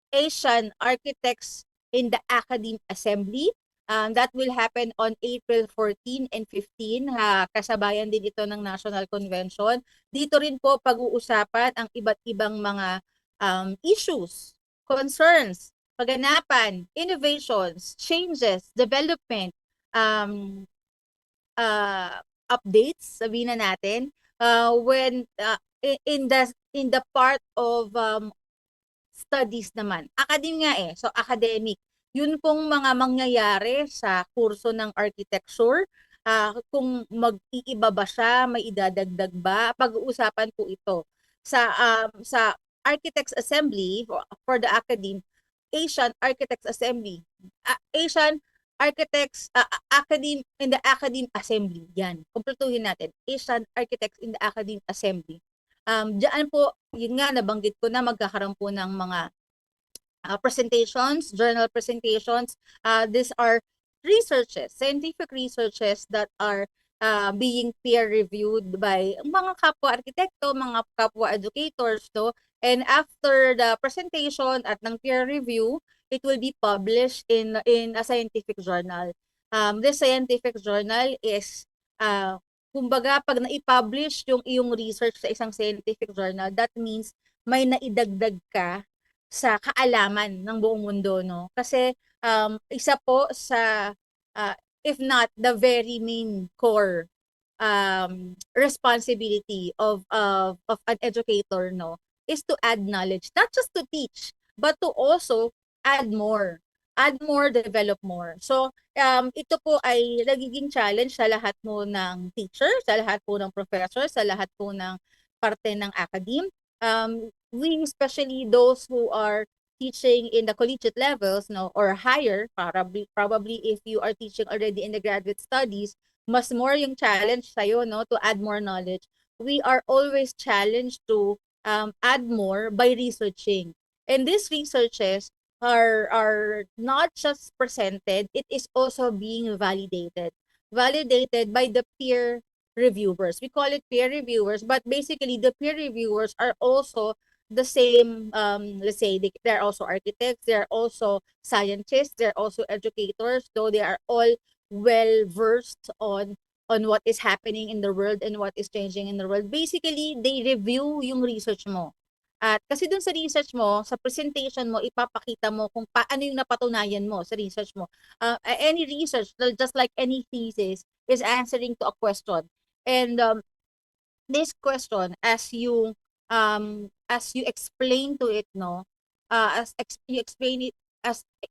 Asian Architects in the Academe Assembly. That will happen on April 14 and 15. Kasabayan din ito ng National Convention. Dito rin po pag-uusapan ang iba't ibang mga issues, concerns, kaganapan, innovations, changes, development, updates, sabihin na natin, when in the part of studies naman. Academe nga so academic. Yun pong mga mangyayari sa kurso ng architecture, kung mag-iiba ba siya, may idadagdag ba, pag-uusapan po ito. Sa Architects Assembly for the Academe, Asian Architects Assembly, Asian Architects Academe in the Academe Assembly. Yan, kumpletuhin natin. Asian Architects in the Academe Assembly. Diyan po, yun nga, nabanggit ko na magkakaroon po ng mga presentations, journal presentations. These are researches, scientific researches that are being peer-reviewed by mga kapwa-arkitekto, mga kapwa-educators, no? And after the presentation at ng peer review, it will be published in a scientific journal. This scientific journal is, kumbaga, pag na-publish yung iyong research sa isang scientific journal, that means may naidagdag ka sa kaalaman ng buong mundo, no? Kasi isa po sa if not the very main core responsibility of an educator, no, is to add knowledge, not just to teach, but to also add more, develop more. So ito po ay nagiging challenge sa lahat po ng teacher, sa lahat po ng professor, sa lahat po ng parte ng academe. We, especially those who are teaching in the collegiate levels, no, or higher, probably if you are teaching already in the graduate studies, mas more yung challenge sa'yo, no, to add more knowledge. We are always challenged to add more by researching. And these researches are not just presented, it is also being validated by the peer reviewers. We call it peer reviewers, but basically the peer reviewers are also the same, let's say they're also architects, they're also scientists, they're also educators, though they are all well versed on what is happening in the world and what is changing in the world. Basically, they review yung research mo. At kasi dun sa research mo, sa presentation mo, ipapakita mo kung paano yung napatunayan mo sa research mo. Any research, just like any thesis, is answering to a question. And this question, as you explain to it, no,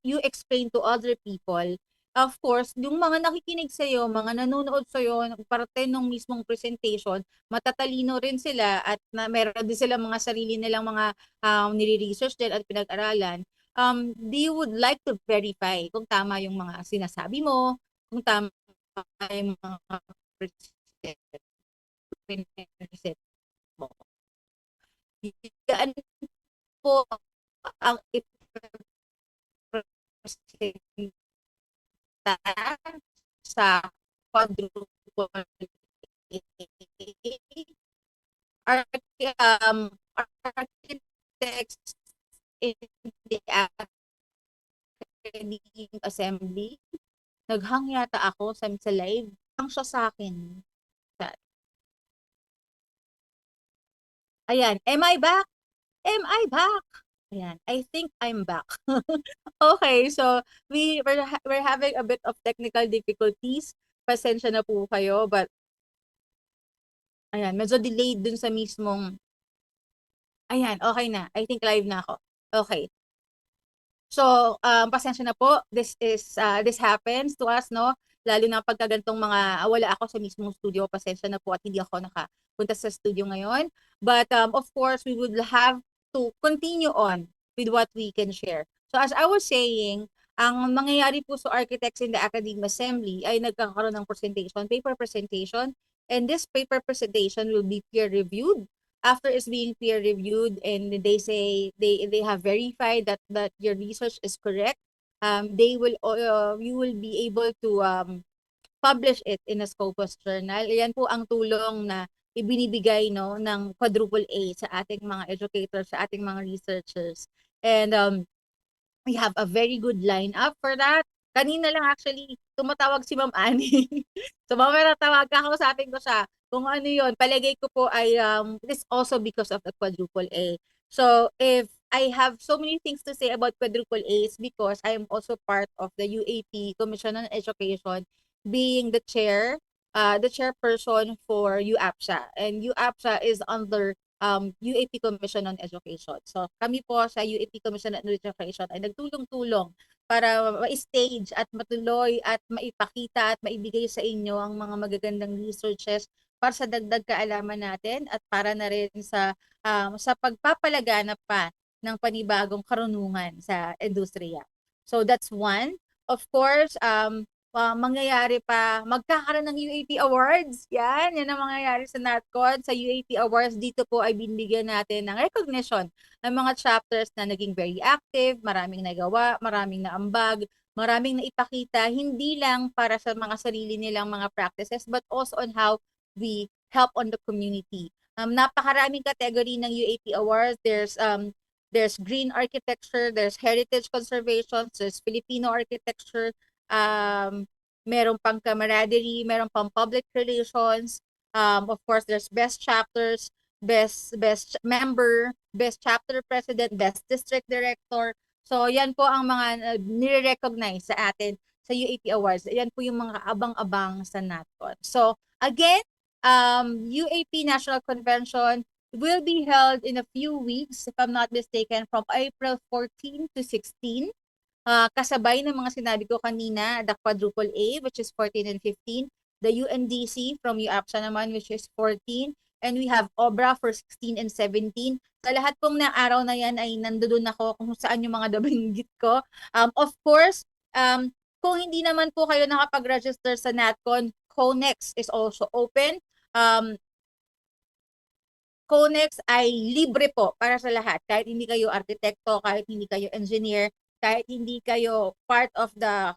you explain to other people, of course, yung mga nakikinig sa iyo, mga nanonood sa iyo, parte nung mismong presentation, matatalino rin sila at meron din sila mga sarili nilang mga nire-research din at pinag-aralan. They would like to verify kung tama yung mga sinasabi mo, kung tama yung mga pinipresent mo. Yan po ang ipresenta sa quadruple architects in the academic assembly. Naghang yata ako sa live. Ang siya sa akin. Ayan. Am I back? Am I back? Ayan. I think I'm back. Okay, so we're having a bit of technical difficulties. Pasensya na po kayo, but ayan, medyo delayed dun sa mismong ayan, okay na. I think live na ako. Okay. So, pasensya na po. This happens to us, no? Lalo na pagka ganitong mga wala ako sa mismong studio, pasensya na po at hindi ako nakapunta sa studio ngayon. But of course, we would have to continue on with what we can share. So as I was saying, ang mangyayari po sa Architects in the Academic Assembly ay nagkakaroon ng presentation, paper presentation, and this paper presentation will be peer-reviewed. After it's being peer-reviewed and they say they have verified that your research is correct, you will be able to publish it in a Scopus journal. Yan po ang tulong na ibinibigay ng quadruple A sa ating mga educators, sa ating mga researchers. And we have a very good lineup for that. Kanina lang actually tumatawag si Ma'am Annie. So mamaya natawag ka, kausapin ko siya kung ano yun. Palagay ko po ay this also because of the quadruple A. So if I have so many things to say about quadruple A's because I am also part of the UAP Commission on Education, being the chairperson for UAPSA. And UAPSA is under UAP Commission on Education. So kami po sa UAP Commission on Education ay nagtulong-tulong para ma-stage at matuloy at maipakita at maibigay sa inyo ang mga magagandang researches para sa dagdag kaalaman natin at para na rin sa pagpapalaganap pa ng panibagong karunungan sa industriya. So that's one. Of course, mangyayari pa, magkakaroon ng UAP Awards. Yan ang mangyayari sa NatCon. Sa UAP Awards, dito po ay binibigyan natin ng recognition ng mga chapters na naging very active, maraming nagawa, maraming naambag, maraming naipakita, hindi lang para sa mga sarili nilang mga practices, but also on how we help on the community. Napakaraming category ng UAP Awards. There's green architecture, there's heritage conservation, there's Filipino architecture, meron pang camaraderie, meron pang public relations, of course there's best chapters, best member, best chapter president, best district director. So yan po ang mga nire-recognize sa atin sa UAP Awards. Yan po yung mga abang-abang sa NatCon. So again, UAP National Convention will be held in a few weeks, if I'm not mistaken, from April 14 to 16. Kasabay ng mga sinabi ko kanina, the quadruple A, which is 14 and 15, the UNDC from UAPSA naman, which is 14, and we have OBRA for 16 and 17. Sa lahat pong na araw na yan ay nandoon ako kung saan yung mga nabanggit ko. Of course, kung hindi naman po kayo nakapag-register sa NatCon, CONEX is also open. CONEX ay libre po para sa lahat. Kahit hindi kayo arkitekto, kahit hindi kayo engineer, kahit hindi kayo part of the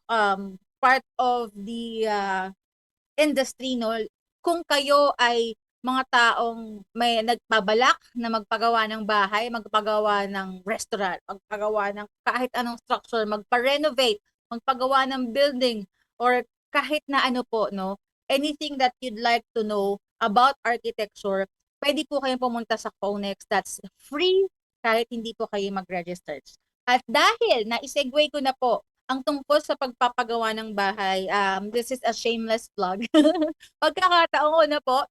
industry, no? Kung kayo ay mga taong may nagpabalak na magpagawa ng bahay, magpagawa ng restaurant, magpagawa ng kahit anong structure, magpa-renovate, magpagawa ng building, or kahit na ano po, no? Anything that you'd like to know about architecture, pwede po kayong pumunta sa CONEX. That's free kahit hindi po kayo mag-register. At dahil na-segue ko na po ang tungkol sa pagpapagawa ng bahay, this is a shameless plug. Pagkakataon ko na po,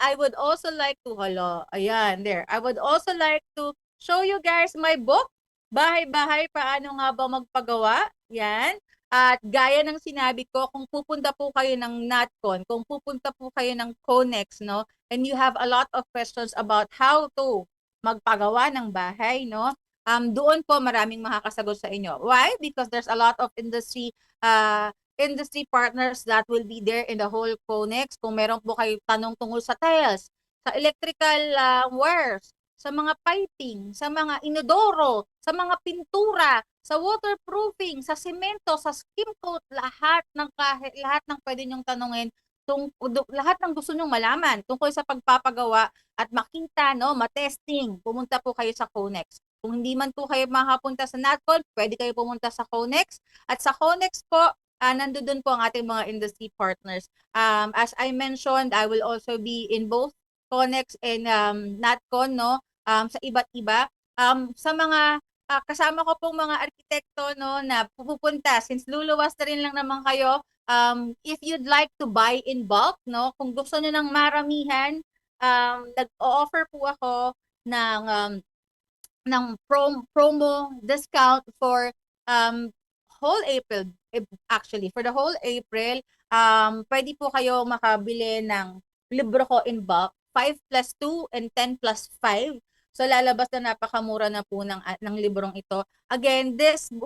I would also like to, I would also like to show you guys my book, Bahay-Bahay, Paano Nga Ba Magpagawa? Yan. At gaya ng sinabi ko, kung pupunta po kayo ng NatCon, kung pupunta po kayo ng CONEX, no, and you have a lot of questions about how to magpagawa ng bahay, no, doon po maraming makakasagot sa inyo. Why? Because there's a lot of industry industry partners that will be there in the whole Conex. Kung meron po kayo tanong tungkol sa tiles, sa electrical wires, sa mga piping, sa mga inodoro, sa mga pintura, sa waterproofing, sa semento, sa skim coat, lahat ng pwede niyong tanungin, lahat ng gusto nyong malaman tungkol sa pagpapagawa at makita, no, matesting, pumunta po kayo sa Conex. Kung hindi man po kayo makapunta sa NatCon, pwede kayo pumunta sa Conex. At sa Conex po, nandoon po ang ating mga industry partners. As I mentioned, I will also be in both Conex and NatCon, no, sa iba't iba. Sa mga kasama ko pong mga arkitekto, no, na pupunta, since luluwas na rin lang naman kayo, if you'd like to buy in bulk, no, kung gusto nyo ng maramihan, nag-offer po ako ng promo discount for whole April. Actually, for the whole April, pwede po kayo makabili ng libro ko in bulk, 5 plus 2 and 10 plus 5. So lalabas na napakamura na po ng librong ito. Again,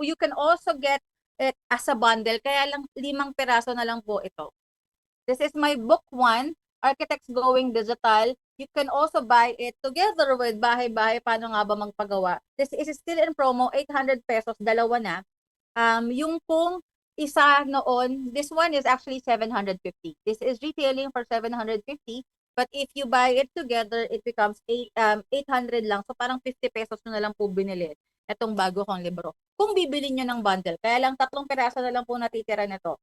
you can also get it as a bundle, kaya lang 5 piraso na lang po ito. This is my book 1, Architects Going Digital. You can also buy it together with Bahay-Bahay, Paano Nga Ba Magpagawa. This is still in promo, 800 pesos, dalawa na. Yung pong isa noon, this one is actually 750. This is retailing for 750, but if you buy it together, it becomes 800 lang. So parang 50 pesos na lang po binili itong bago kong libro. Kung bibili nyo ng bundle, kaya lang 3 piraso na lang po natitira nito.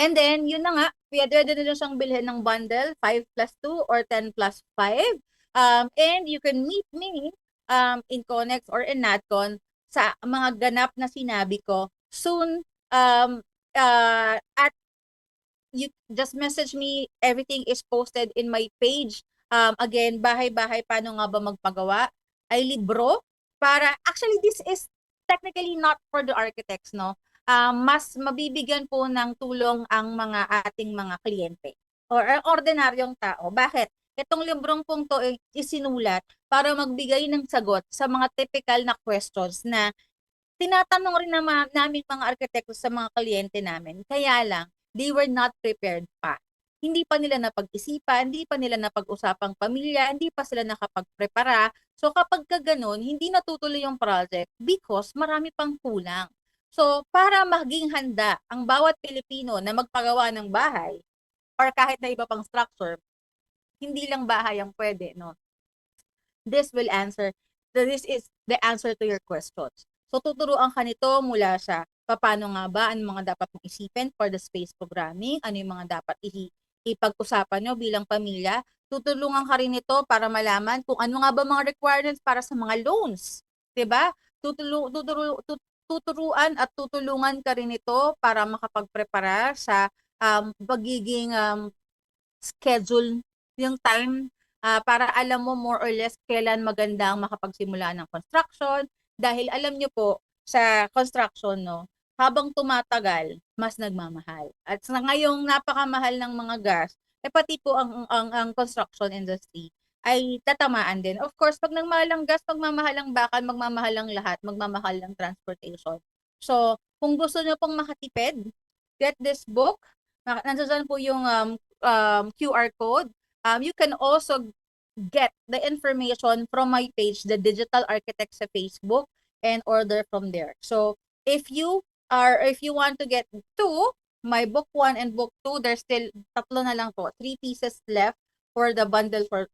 And then, yun na nga, pwede na siyang bilhin ng bundle, 5 plus 2 or 10 plus 5. And you can meet me in Conex or in NatCon sa mga ganap na sinabi ko soon. At you just message me, everything is posted in my page. Again, Bahay-Bahay, Paano Nga Ba Magpagawa, ay libro para, actually this is technically not for the architects, no? Mas mabibigyan po ng tulong ang mga ating mga kliyente or ordinaryong tao. Bakit? Itong librong pong to isinulat para magbigay ng sagot sa mga typical na questions na tinatanong rin naman namin mga arkitekto sa mga kliyente namin. Kaya lang, they were not prepared pa. Hindi pa nila napag-isipan, hindi pa nila napag-usapang pamilya, hindi pa sila nakapag-prepara. So kapag ganun, hindi natutuloy yung project because marami pang kulang. So para maging handa ang bawat Pilipino na magpagawa ng bahay or kahit na iba pang structure, hindi lang bahay ang pwede, no? This is the answer to your questions. So tuturuan ka nito mula sa paano nga ba, ano mga dapat mong isipin for the space programming, ano yung mga dapat ipag-usapan nyo bilang pamilya. Tutulungan ka rin nito para malaman kung ano nga ba mga requirements para sa mga loans. Diba? Tuturuan at tutulungan ka rin ito para makapagprepara sa pagiging schedule yung time para alam mo more or less kailan magandang makapagsimula ng construction. Dahil alam nyo po, sa construction, no, habang tumatagal, mas nagmamahal. At sa ngayong napakamahal ng mga gas, pati po ang construction industry ay tatamaan din. Of course, pag nagmahal ang gas, magmamahal ang bakal, magmamahal ang lahat, magmamahal ang transportation. So, kung gusto nyo pong makatipid, get this book. Nandiyan po yung QR code. You can also get the information from my page, The Digital Architect sa Facebook, and order from there. So, if you want to get 2, my book 1 and book 2, there's still 3 na lang po, 3 pieces left for the bundle for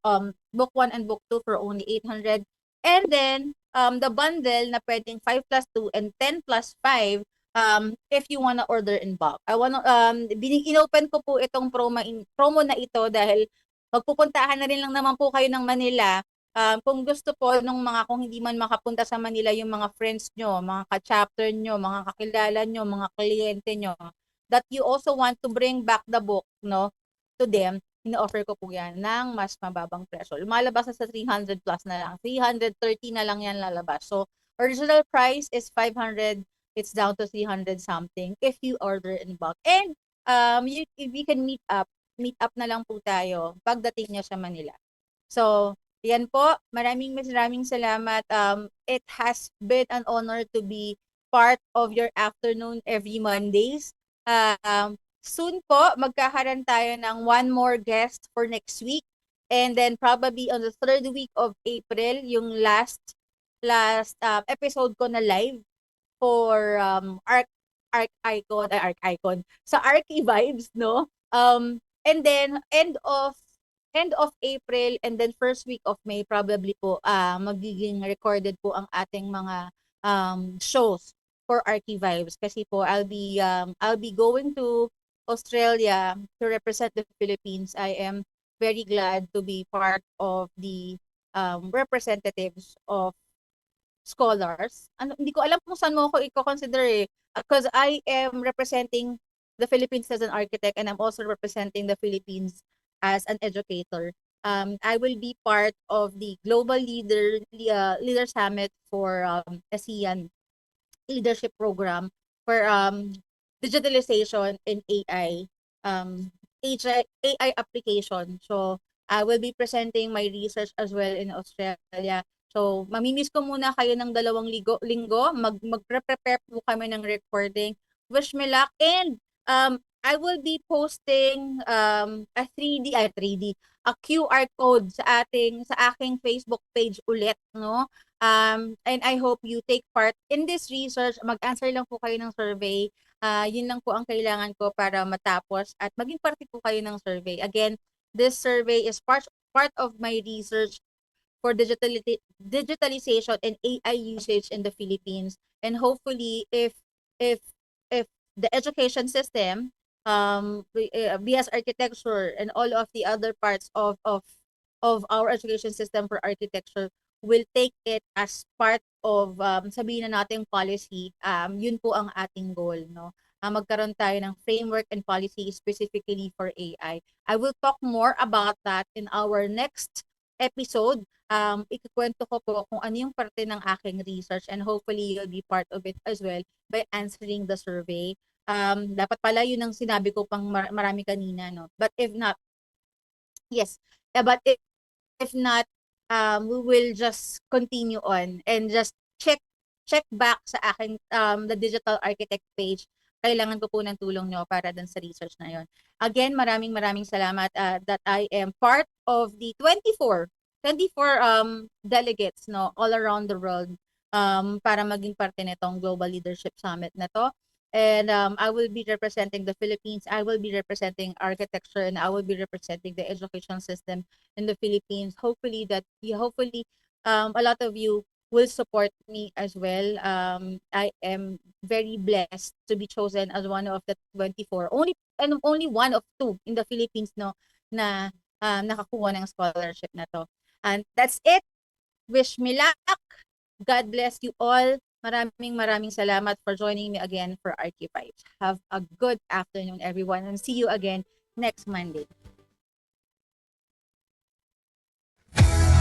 book 1 and book 2 for only 800. And then the bundle na pwedeng 5 plus 2 and 10 plus 5 if you wanna order in bulk. Inopen ko po itong promo na ito dahil magpupuntahan na rin lang naman po kayo ng Manila. Kung gusto po nung kung hindi man makapunta sa Manila yung mga friends nyo, mga ka-chapter nyo, mga kakilala nyo, mga kliyente nyo, that you also want to bring back the book, no, to them, ina-offer ko po yan ng mas mababang presyo. Lumalabas na sa 300 plus na lang. 330 na lang yan lalabas. So, original price is 500. It's down to 300 something if you order in bulk. And we can meet up. Meet up na lang po tayo pagdating nyo sa Manila. So, yan po. Maraming salamat. It has been an honor to be part of your afternoon every Mondays. Soon po, magkakaroon tayo ng one more guest for next week. And then probably on the third week of April, yung last episode ko na live for Arc Icon sa Archie Vibes, no? And then end of April and then first week of May probably po magiging recorded po ang ating mga shows for Archie Vibes kasi po I'll be going to Australia to represent the Philippines. I am very glad to be part of the representatives of scholars. Hindi ko alam kung saan mo ako i-consider because I am representing the Philippines as an architect and I'm also representing the Philippines as an educator. I will be part of the Global Leader Summit for ASEAN Leadership Program for digitalization and AI application. So I will be presenting my research as well in Australia. So, mamimiss ko muna kayo ng 2 linggo. Mag-prepare po kami ng recording. Wish me luck. And I will be posting a QR code sa aking Facebook page ulit, no? And I hope you take part in this research. Mag-answer lang po kayo ng survey. Yun lang po ang kailangan ko para matapos at maging parte po kayo ng survey. Again, this survey is part of my research for digitalization and AI usage in the Philippines. And hopefully, if the education system, BS architecture, and all of the other parts of our education system for architecture will take it as part of sabihin na nating policy, yun po ang ating goal, no? Magkaroon tayo ng framework and policy specifically for AI. I will talk more about that in our next episode. Ikikwento ko po kung ano yung parte ng aking research and hopefully you'll be part of it as well by answering the survey. Dapat pala yun ang sinabi ko pang marami kanina, no? But if not, yes. But if not, we will just continue on and just check back sa aking the Digital Architect page. Kailangan ko po ng tulong nyo para dun sa research na yon. Again, maraming salamat that I am part of the 24 delegates, no, all around the world para maging parte nitong Global Leadership Summit na to. And I will be representing the Philippines, I will be representing architecture, and I will be representing the education system in the Philippines. Hopefully a lot of you will support me as well. I am very blessed to be chosen as one of the 24. Only one of 2 in the Philippines, no, na nakakuha ng scholarship na to. And that's it. Wish me luck. God bless you all. Maraming salamat for joining me again for Archie Vibes. Have a good afternoon, everyone, and see you again next Monday.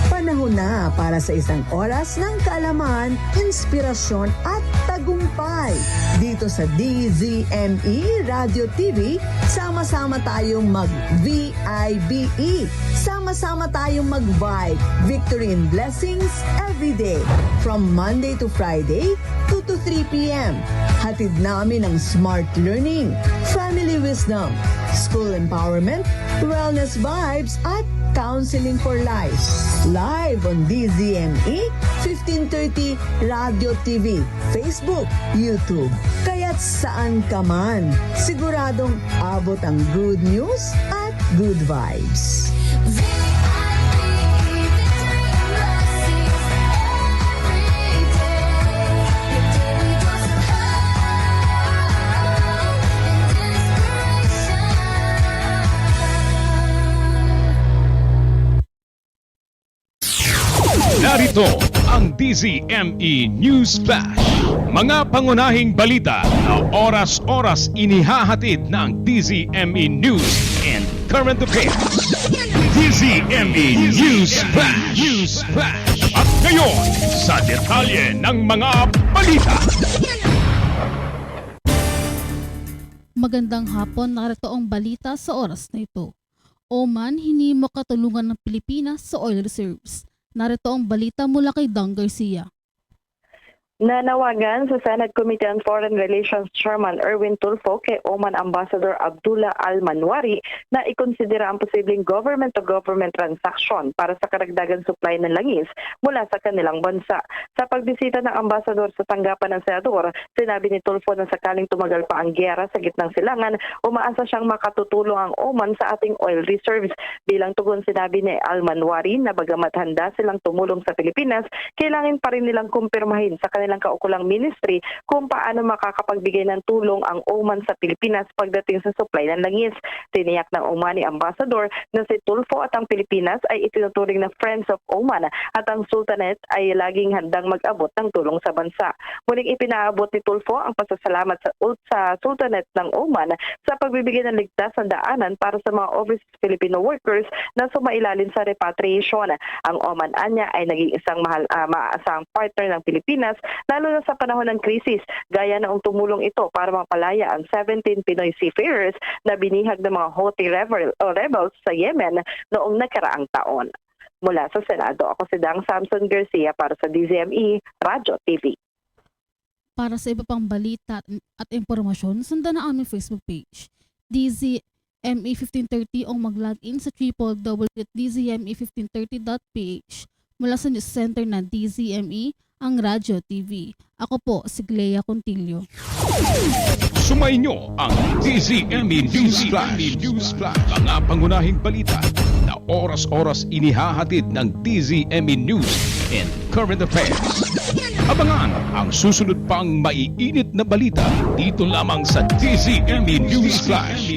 Panahon na para sa isang oras ng kaalaman, inspirasyon at tagumpay. Dito sa DZME Radio TV, sama-sama tayong mag-VIBE. Sama-sama tayong mag-vibe. Victory and blessings every day. From Monday to Friday, 2 to 3 p.m. Hatid namin ang smart learning, family wisdom, school empowerment, wellness vibes, at counseling for life. Live on DZME 1530 Radio TV, Facebook, YouTube. Kaya't saan ka man, siguradong abot ang good news at good vibes. Narito ang DZME News Flash. Mga pangunahing balita na oras-oras inihahatid ng DZME News and Current Affairs. DZME News Flash. At ngayon, sa detalye ng mga balita. Magandang hapon, narito ang balita sa oras na ito. Oman, hinimo katulungan ng Pilipinas sa oil reserves. Narito ang balita mula kay Dong Garcia. Nanawagan sa Senate Committee on Foreign Relations Chairman Erwin Tulfo kay Oman Ambassador Abdullah Al-Manwari na ikonsidera ang posibleng government-to-government transaction para sa karagdagang supply ng langis mula sa kanilang bansa. Sa pagbisita ng ambassador sa tanggapan ng senador, sinabi ni Tulfo na sakaling tumagal pa ang giyera sa gitnang silangan, umaasa siyang makatutulong ang Oman sa ating oil reserves. Bilang tugon, sinabi ni Al-Manwari na bagamat handa silang tumulong sa Pilipinas, kailangan pa rin nilang kumpirmahin sa kanilang kaukulang ministry kung paano makakapagbigay ng tulong ang Oman sa Pilipinas pagdating sa supply ng langis. Tiniyak ng Omani Ambassador na si Tulfo at ang Pilipinas ay itinuturing na friends of Oman at ang Sultanate ay laging handang mag-abot ng tulong sa bansa. Muling ipinaabot ni Tulfo ang pasasalamat sa Sultanate ng Oman sa pagbibigay ng ligtas na daanan para sa mga overseas Filipino workers na sumailalim sa repatriation. Ang Oman anya ay naging isang maaasahang partner ng Pilipinas lalo na sa panahon ng krisis, gaya noong tumulong ito para mapalaya ang 17 Pinoy seafarers na binihag ng mga Houthi rebels sa Yemen noong nakaraang taon. Mula sa Senado, ako si Dang Samson Garcia para sa DZME Radyo TV. Para sa iba pang balita at impormasyon, sundan na aming Facebook page, DZME 1530 o mag-login sa www.dzme1530.ph mula sa news center ng DZME, ang Radyo TV. Ako po si Clea Contillo. Sumainyo ang DZME News Flash. Mga pangunahing balita na oras-oras inihahatid ng DZME News and Current Affairs. Abangan ang susunod pang maiinit na balita dito lamang sa DZME News Flash.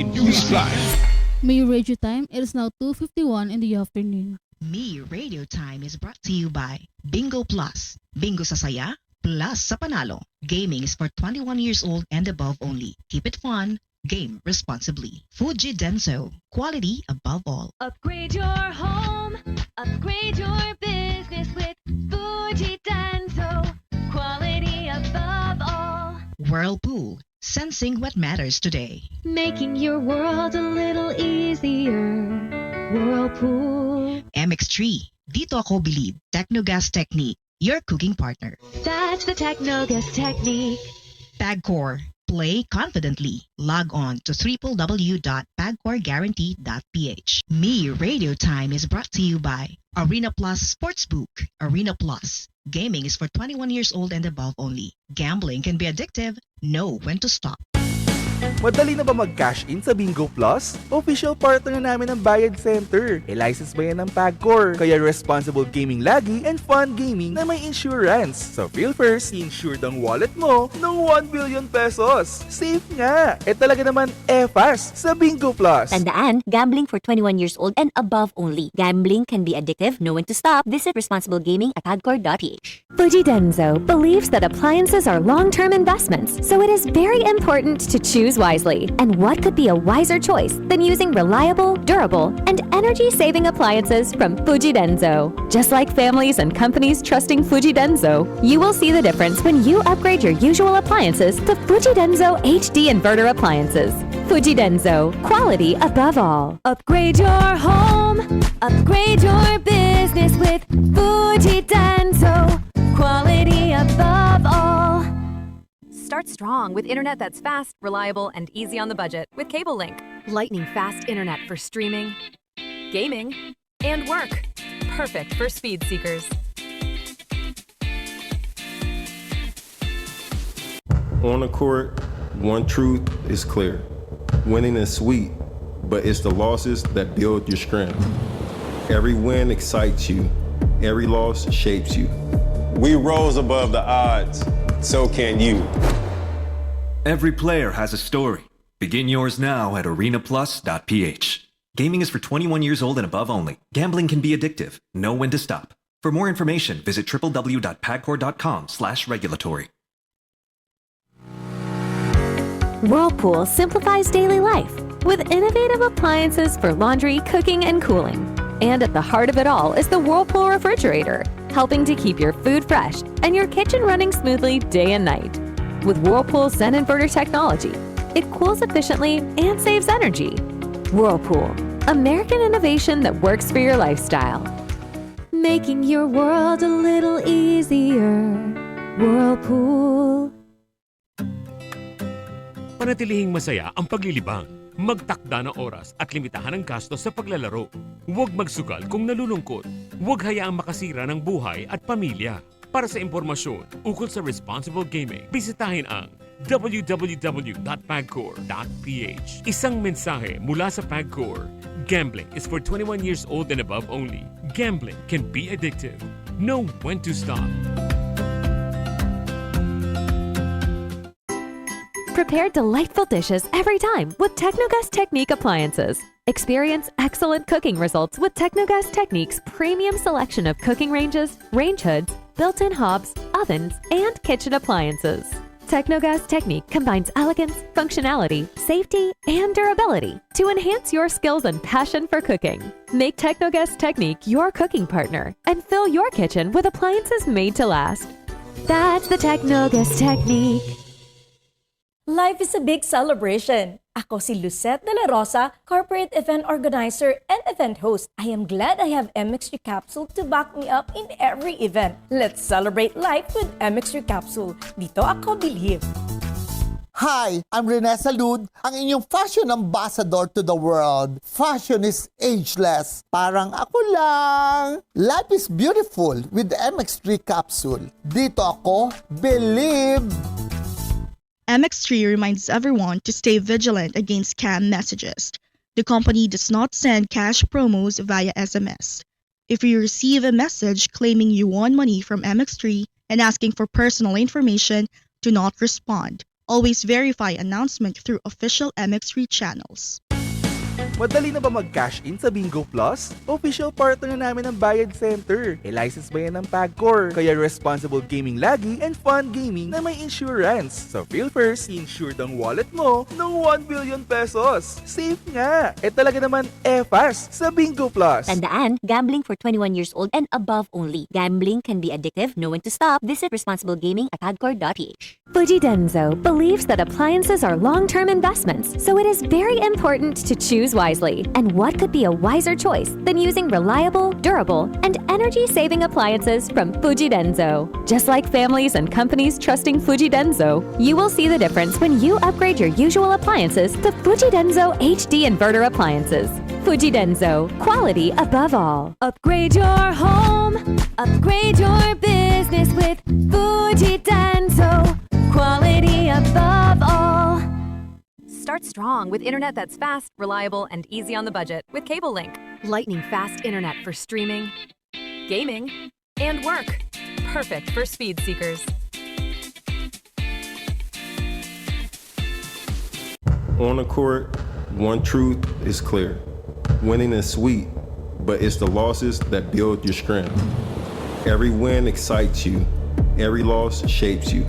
May Radio Time, it is now 2:51 in the afternoon. Me Radio Time is brought to you by Bingo Plus. Bingo sa saya, plus sa panalo. Gaming is for 21 years old and above only. Keep it fun. Game responsibly. Fuji Denso. Quality above all. Upgrade your home. Upgrade your business with Fuji Denso. Quality above all. Whirlpool. Sensing what matters today. Making your world a little easier. Whirlpool. MX3. Dito ako believe. Technogas Technique. Your cooking partner. That's the Technogas Technique. PagCore. Play confidently. Log on to www.pagcoreguarantee.ph. Me Radio Time is brought to you by Arena Plus Sportsbook. Arena Plus. Gaming is for 21 years old and above only. Gambling can be addictive. Know when to stop. Madali na ba mag-cash in sa Bingo Plus? Official partner na namin ng Bayad Center. License ba yan ng PagCore? Kaya responsible gaming lagi and fun gaming na may insurance. So feel first, insured ang wallet mo ng 1 billion pesos. Safe nga! Talaga naman fast sa Bingo Plus. Tandaan, gambling for 21 years old and above only. Gambling can be addictive. Know when to stop. Visit responsiblegaming@pagcore.ph. Fuji Denso believes that appliances are long-term investments, so it is very important to choose wisely. And what could be a wiser choice than using reliable, durable, and energy-saving appliances from Fuji Denso? Just like families and companies trusting Fuji Denso, you will see the difference when you upgrade your usual appliances to Fuji Denso HD inverter appliances. Fuji Denso, quality above all. Upgrade your home, upgrade your business with Fuji Denso, quality above all. Start strong with internet that's fast, reliable, and easy on the budget with Cable Link. Lightning fast internet for streaming, gaming, and work. Perfect for speed seekers. On the court, one truth is clear. Winning is sweet, but it's the losses that build your strength. Every win excites you. Every loss shapes you. We rose above the odds. So can you. Every player has a story. Begin yours now at arenaplus.ph. Gaming is for 21 years old and above only. Gambling can be addictive. Know when to stop. For more information, visit www.pagcore.com/regulatory. Whirlpool simplifies daily life with innovative appliances for laundry, cooking, and cooling. And at the heart of it all is the Whirlpool refrigerator, helping to keep your food fresh and your kitchen running smoothly day and night. With Whirlpool Zen Inverter technology, it cools efficiently and saves energy. Whirlpool, American innovation that works for your lifestyle. Making your world a little easier. Whirlpool. Panatilihing masaya ang paglilibang. Magtakda ng oras at limitahan ang gastos sa paglalaro. Huwag magsugal kung nalulungkot. Huwag hayaang makasira ng buhay at pamilya. Para sa impormasyon ukol sa responsible gaming, bisitahin ang www.pagcor.ph. Isang mensahe mula sa Pagcor. Gambling is for 21 years old and above only. Gambling can be addictive. Know when to stop. Prepare delightful dishes every time with Technogas Technique appliances. Experience excellent cooking results with Technogas Technique's premium selection of cooking ranges, range hoods, built-in hobs, ovens, and kitchen appliances. Technogas Technique combines elegance, functionality, safety, and durability to enhance your skills and passion for cooking. Make Technogas Technique your cooking partner and fill your kitchen with appliances made to last. That's the Technogas Technique. Life is a big celebration. Ako si Lucette De La Rosa, Corporate Event Organizer and Event Host. I am glad I have MX3 Capsule to back me up in every event. Let's celebrate life with MX3 Capsule. Dito ako believe. Hi, I'm Rene Salud, ang inyong fashion ambassador to the world. Fashion is ageless. Parang ako lang. Life is beautiful with MX3 Capsule. Dito ako believe. MX3 reminds everyone to stay vigilant against scam messages. The company does not send cash promos via SMS. If you receive a message claiming you won money from MX3 and asking for personal information, do not respond. Always verify announcement through official MX3 channels. Madali na ba mag-cash in sa Bingo Plus? Official partner na namin ng Bayad Center. License ba yan ng Pagcor? Kaya responsible gaming lagi and fun gaming na may insurance. So feel first, insured ang wallet mo ng 1 billion pesos. Safe nga! Talaga naman fast sa Bingo Plus. Tandaan, gambling for 21 years old and above only. Gambling can be addictive. Know when to stop. Visit responsiblegaming@pagcor.ph. Fuji Denso believes that appliances are long-term investments, so it is very important to choose wisely. And what could be a wiser choice than using reliable, durable, and energy-saving appliances from Fuji Denso? Just like families and companies trusting Fuji Denso, you will see the difference when you upgrade your usual appliances to Fuji Denso HD inverter appliances. Fuji Denso, quality above all. Upgrade your home, upgrade your business with Fuji Denso, quality above all. Start strong with internet that's fast, reliable, and easy on the budget with Cable Link. Lightning fast internet for streaming, gaming, and work. Perfect for speed seekers. On the court, one truth is clear. Winning is sweet, but it's the losses that build your strength. Every win excites you. Every loss shapes you.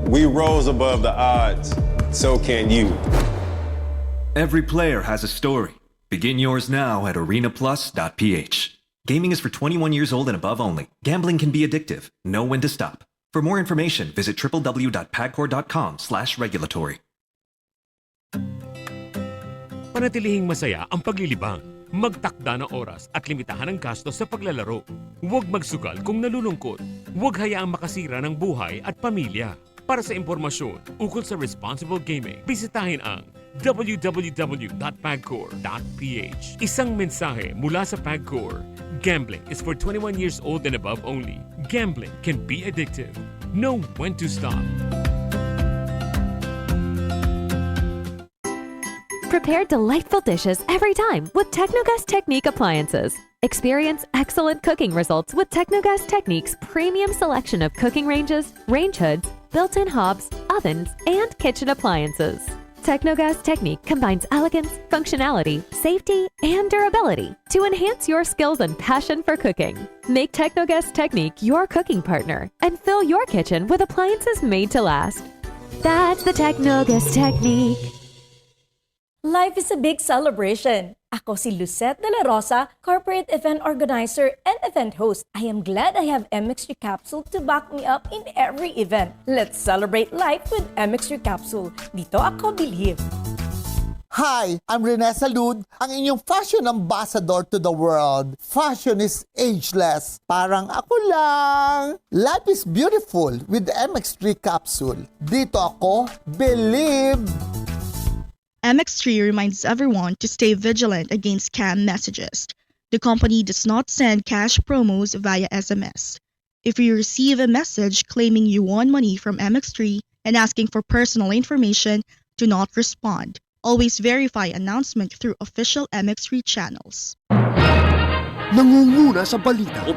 We rose above the odds. So can you. Every player has a story. Begin yours now at arenaplus.ph. Gaming is for 21 years old and above only. Gambling can be addictive. Know when to stop. For more information, visit www.pagcor.com/regulatory. Panatilihing masaya ang paglilibang. Magtakda ng oras at limitahan ang gastos sa paglalaro. Huwag magsugal kung nalulungkot. Huwag hayaang makasira ng buhay at pamilya. Para sa impormasyon ukol sa responsible gaming, bisitahin ang www.pagcor.ph. Isang mensahe mula sa Pagcor. Gambling is for 21 years old and above only. Gambling can be addictive. Know when to stop. Prepare delightful dishes every time with Technogas Technique appliances. Experience excellent cooking results with Technogas Technique's premium selection of cooking ranges, range hoods, built-in hobs, ovens, and kitchen appliances. Technogas Technique combines elegance, functionality, safety, and durability to enhance your skills and passion for cooking. Make Technogas Technique your cooking partner and fill your kitchen with appliances made to last. That's the Technogas Technique. Life is a big celebration. Ako si Lucette De La Rosa, Corporate Event Organizer and Event Host. I am glad I have MX3 Capsule to back me up in every event. Let's celebrate life with MX3 Capsule. Dito ako believe. Hi, I'm Rene Salud, ang inyong fashion ambassador to the world. Fashion is ageless. Parang ako lang. Life is beautiful with MX3 capsule. Dito ako, believe. MX3 reminds everyone to stay vigilant against scam messages. The company does not send cash promos via SMS. If you receive a message claiming you won money from MX3 and asking for personal information, do not respond. Always verify announcement through official MX3 channels. Nangunguna sa balita.